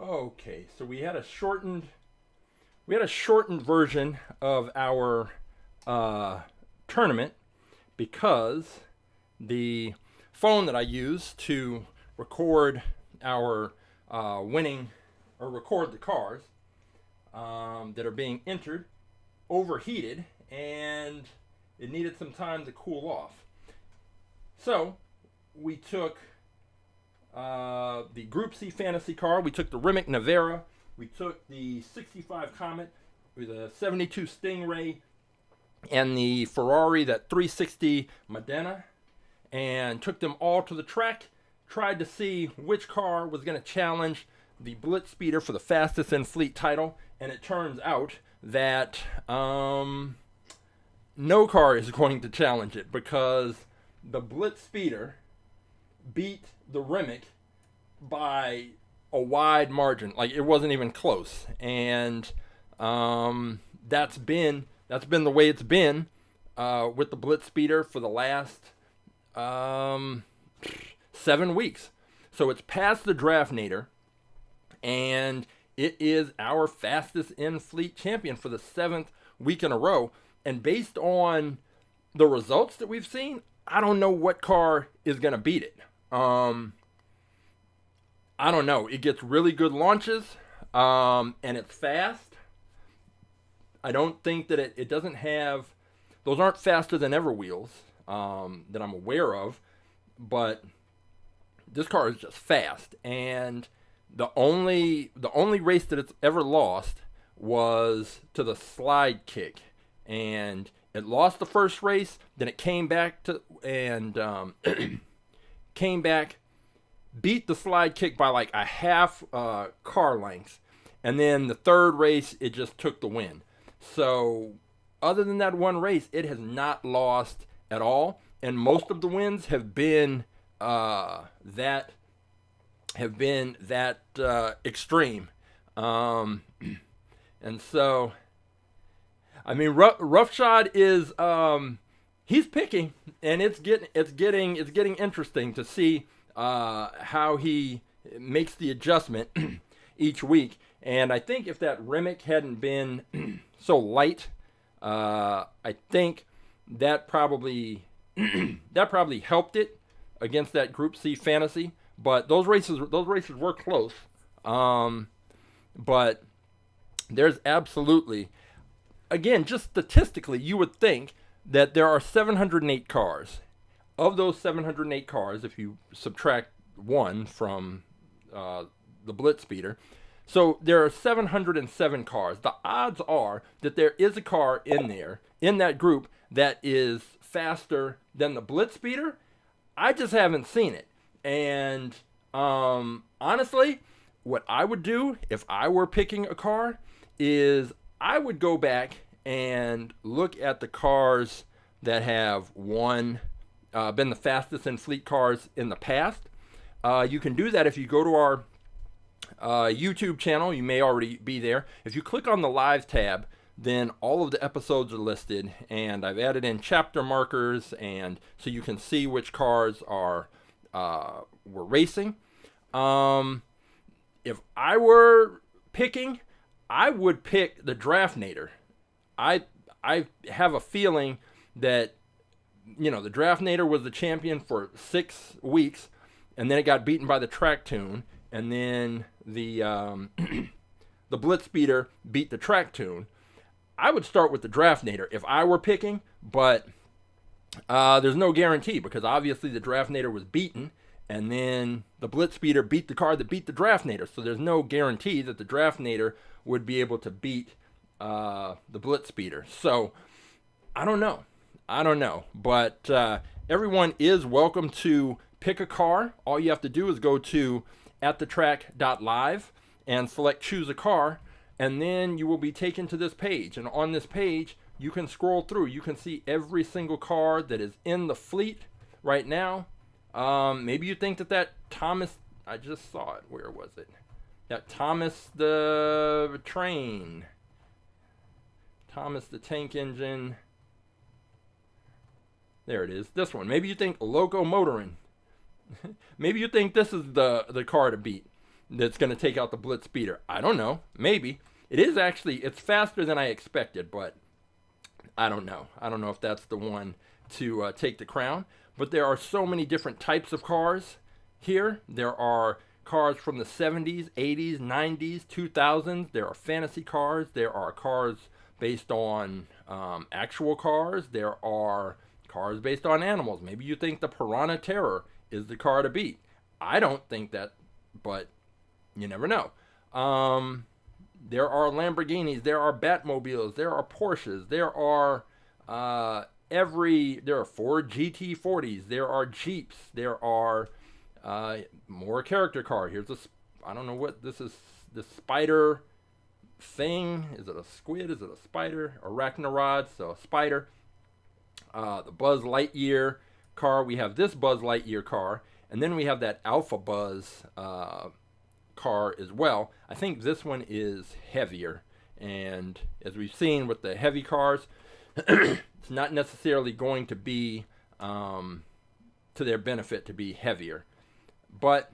Okay, so we had a shortened version of our tournament because the phone that I use to record our record the cars that are being entered overheated, and it needed some time to cool off. So we took the Group C Fantasy car, we took the Rimac Nevera, we took the 65 Comet, the 72 Stingray, and the Ferrari, that 360 Modena, and took them all to the track, tried to see which car was going to challenge the Blitz Speeder for the fastest in fleet title, and it turns out that no car is going to challenge it, because the Blitz Speeder beat the Rimac by a wide margin. Like, it wasn't even close. And that's been the way it's been with the Blitz Speeder for the last 7 weeks. So it's past the Draftnator, and it is our fastest in fleet champion for the 7th week in a row. And based on the results that we've seen, I don't know what car is going to beat it. I don't know. It gets really good launches, and it's fast. I don't think that it doesn't have, those aren't faster than ever wheels that I'm aware of, but this car is just fast. And the only race that it's ever lost was to the slide kick, and it lost the first race. Then it came back beat the slide kick by like a half car length, and then the third race it just took the win. So other than that one race, it has not lost at all, and most of the wins have been that extreme. And so, I mean, Roughshod is he's picking, and it's getting interesting to see how he makes the adjustment each week. And I think if that Rimac hadn't been so light, I think that probably helped it against that Group C Fantasy. But those races were close. But there's absolutely, again, just statistically, you would think that there are 708 cars. Of those 708 cars, if you subtract one from the Blitz Speeder, so there are 707 cars. The odds are that there is a car in there, in that group, that is faster than the Blitz Speeder. I just haven't seen it. And honestly, what I would do if I were picking a car is I would go back and look at the cars that have been the fastest in fleet cars in the past. You can do that if you go to our YouTube channel. You may already be there. If you click on the live tab, then all of the episodes are listed, and I've added in chapter markers, and so you can see which cars were racing. If I were picking, I would pick the Draftnator. I have a feeling that, the Draftnator was the champion for 6 weeks, and then it got beaten by the Track Tune, and then the the Blitz Speeder beat the Track Tune. I would start with the Draftnator if I were picking, but there's no guarantee, because obviously the Draftnator was beaten, and then the Blitz Speeder beat the car that beat the Draftnator, so there's no guarantee that the Draftnator would be able to beat the Blitz Speeder. So I don't know, but everyone is welcome to pick a car. All you have to do is go to AtTheTrack.live and select choose a car, and then you will be taken to this page. And on this page, you can scroll through. You can see every single car that is in the fleet right now. Maybe you think that Thomas, I just saw it. Where was it? That Thomas the Train. Thomas the Tank Engine. There it is. This one. Maybe you think Locomotorin. Maybe you think this is the car to beat. that's going to take out the Blitz Speeder? I don't know. Maybe. It's faster than I expected, but I don't know. I don't know if that's the one to take the crown. But there are so many different types of cars here. There are cars from the 70s, 80s, 90s, 2000s. There are fantasy cars. There are cars based on actual cars. There are cars based on animals. Maybe you think the Piranha Terror is the car to beat. I don't think that, but you never know. There are Lamborghinis. There are Batmobiles. There are Porsches. There are Ford GT40s. There are Jeeps. There are more character car. I don't know what this is. The spider thing. Is it a squid? Is it a spider? Arachnarod. So a spider. The Buzz Lightyear car. We have this Buzz Lightyear car. And then we have that Alpha Buzz car as well. I think this one is heavier. And as we've seen with the heavy cars, it's not necessarily going to be to their benefit to be heavier. But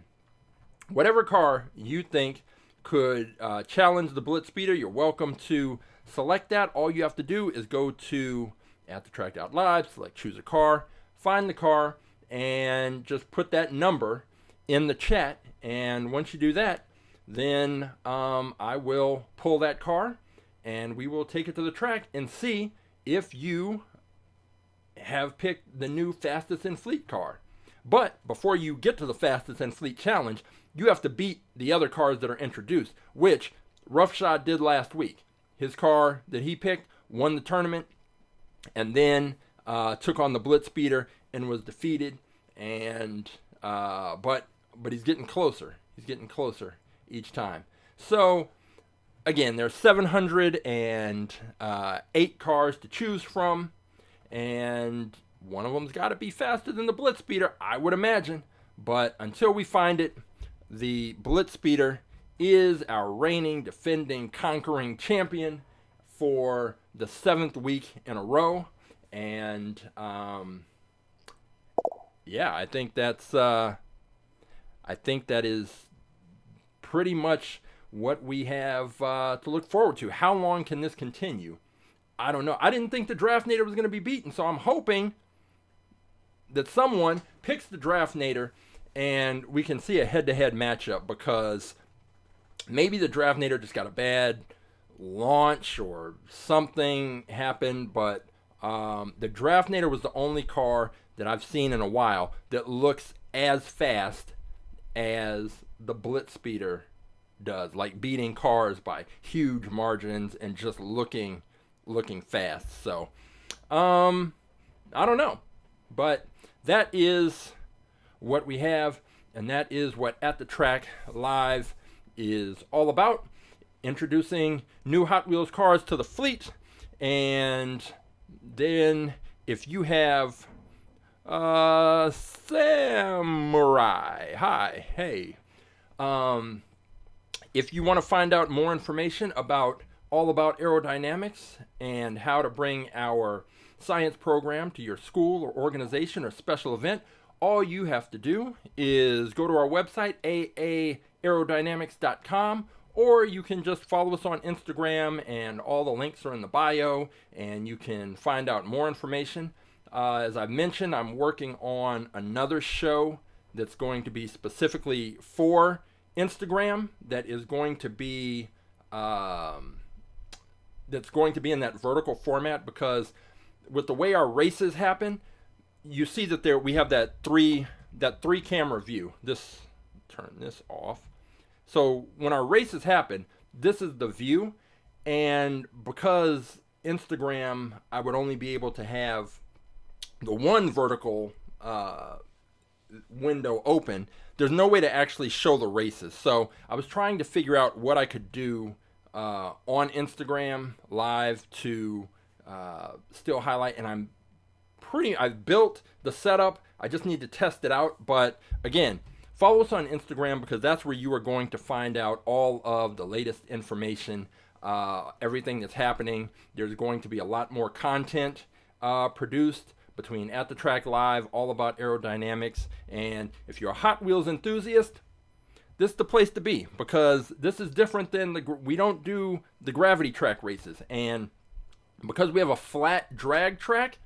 whatever car you think could challenge the Blitz Speeder, you're welcome to select that. All you have to do is go to AtTheTrack.live, select choose a car, find the car, and just put that number in the chat. And once you do that, then I will pull that car and we will take it to the track and see if you have picked the new fastest in fleet car. But before you get to the fastest in fleet challenge, you have to beat the other cars that are introduced, which Roughshod did last week. His car that he picked won the tournament and then took on the Blitz Speeder and was defeated. And but he's getting closer. He's getting closer each time. So again, there's 708 cars to choose from, and one of them's got to be faster than the Blitz Speeder, I would imagine. But until we find it, the Blitz Speeder is our reigning, defending, conquering champion for the 7th week in a row. And yeah, I think that is pretty much what we have to look forward to. How long can this continue? I don't know. I didn't think the Draftnator was going to be beaten, so I'm hoping that someone picks the Draftnator and we can see a head-to-head matchup, because maybe the Draftnator just got a bad launch or something happened, but the Draftnator was the only car that I've seen in a while that looks as fast as the Blitz Speeder does, like beating cars by huge margins and just looking fast. So I don't know, but that is what we have, and that is what At The Track Live is all about, introducing new Hot Wheels cars to the fleet. And then if you have Samurai, hi, hey, if you want to find out more information about all about aerodynamics and how to bring our science program to your school or organization or special event, all you have to do is go to our website, aaerodynamics.com, or you can just follow us on Instagram, and all the links are in the bio, and you can find out more information. As I've mentioned, I'm working on another show that's going to be specifically for Instagram, that is going to be in that vertical format, because with the way our races happen, you see that we have that three camera view. Turn this off. So when our races happen, this is the view, and because Instagram, I would only be able to have the one vertical window open, there's no way to actually show the races. So I was trying to figure out what I could do on Instagram Live to still highlight, and I've built the setup. I just need to test it out. But again, follow us on Instagram, because that's where you are going to find out all of the latest information, everything that's happening. There's going to be a lot more content produced between At The Track Live, all about aerodynamics. And if you're a Hot Wheels enthusiast, this is the place to be, because this is different than we don't do the gravity track races. And because we have a flat drag track,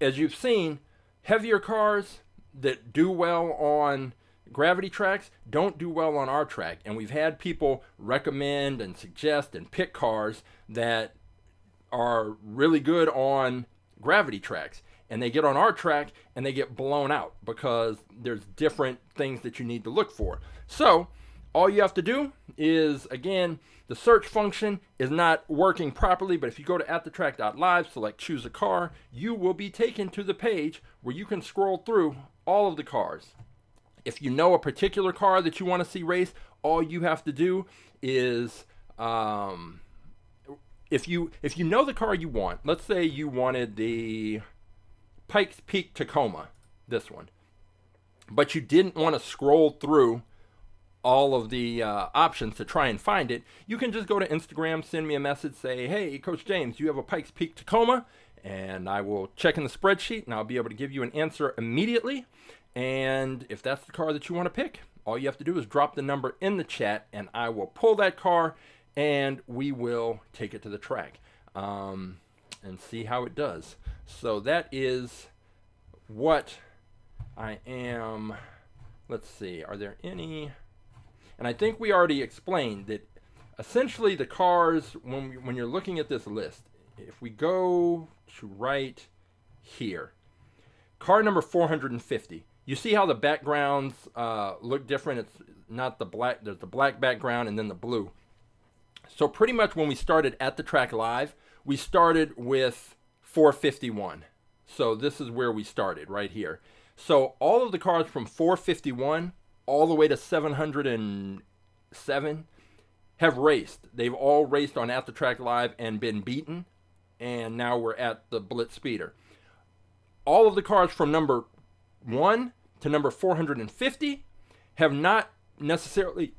as you've seen, heavier cars that do well on gravity tracks don't do well on our track. And we've had people recommend and suggest and pick cars that are really good on gravity tracks, and they get on our track and they get blown out because there's different things that you need to look for. So all you have to do is, again, the search function is not working properly, but if you go to AtTheTrack.live, select choose a car, you will be taken to the page where you can scroll through all of the cars. If you know a particular car that you want to see race, all you have to do is, if you know the car you want, let's say you wanted the Pikes Peak Tacoma, this one, but you didn't want to scroll through all of the options to try and find it, you can just go to Instagram, send me a message, say, hey, Coach James, you have a Pikes Peak Tacoma? And I will check in the spreadsheet, and I'll be able to give you an answer immediately. And if that's the car that you want to pick, all you have to do is drop the number in the chat, and I will pull that car, and we will take it to the track and see how it does. So that is what I am. Let's see, are there any? And I think we already explained that essentially the cars, when you're looking at this list, if we go to right here, car number 450, you see how the backgrounds look different? It's not the black, there's the black background and then the blue. So pretty much when we started at the track live, we started with 451. So this is where we started, right here. So all of the cars from 451 all the way to 707 have raced. They've all raced on At The Track Live and been beaten. And now we're at the Blitz Speeder. All of the cars from number 1 to number 450 have not necessarily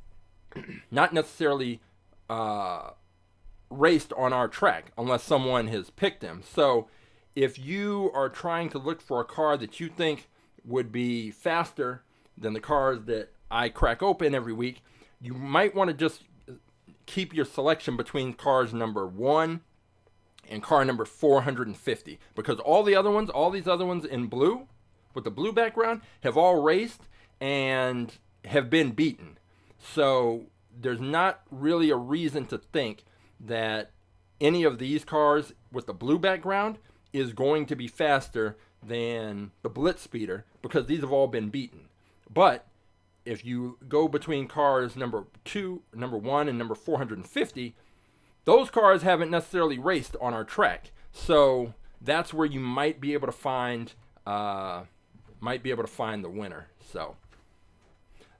raced on our track unless someone has picked them. So if you are trying to look for a car that you think would be faster than the cars that I crack open every week, you might want to just keep your selection between cars number 1 and car number 450, because all these other ones in blue with the blue background have all raced and have been beaten. So there's not really a reason to think that any of these cars with the blue background is going to be faster than the Blitz Speeder, because these have all been beaten. But if you go between cars number 1 and number 450, those cars haven't necessarily raced on our track. So that's where you might be able to find the winner. So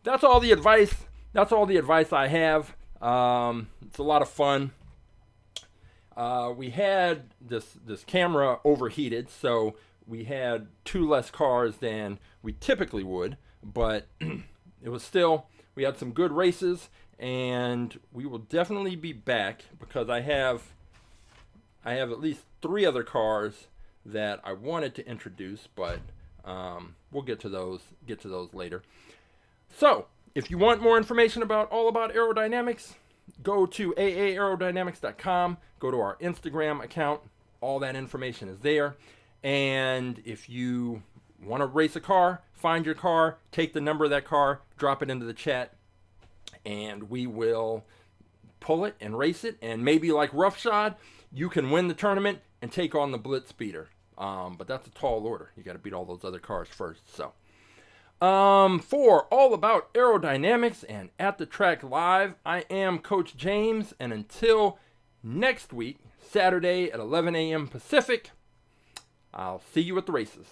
that's all the advice. That's all the advice I have. It's a lot of fun. We had this camera overheated, so we had 2 less cars than we typically would, but it was still, we had some good races, and we will definitely be back because I have at least 3 other cars that I wanted to introduce, but we'll get to those later. So if you want more information about all about aerodynamics, go to aaerodynamics.com, go to our Instagram account. All that information is there. And if you want to race a car, find your car, take the number of that car, drop it into the chat, and we will pull it and race it. And maybe like Roughshod, you can win the tournament and take on the Blitz Speeder. But that's a tall order. You got to beat all those other cars first. So for all about aerodynamics and At The Track Live, I am Coach James, and until next week, Saturday at 11 a.m. Pacific, I'll see you at the races.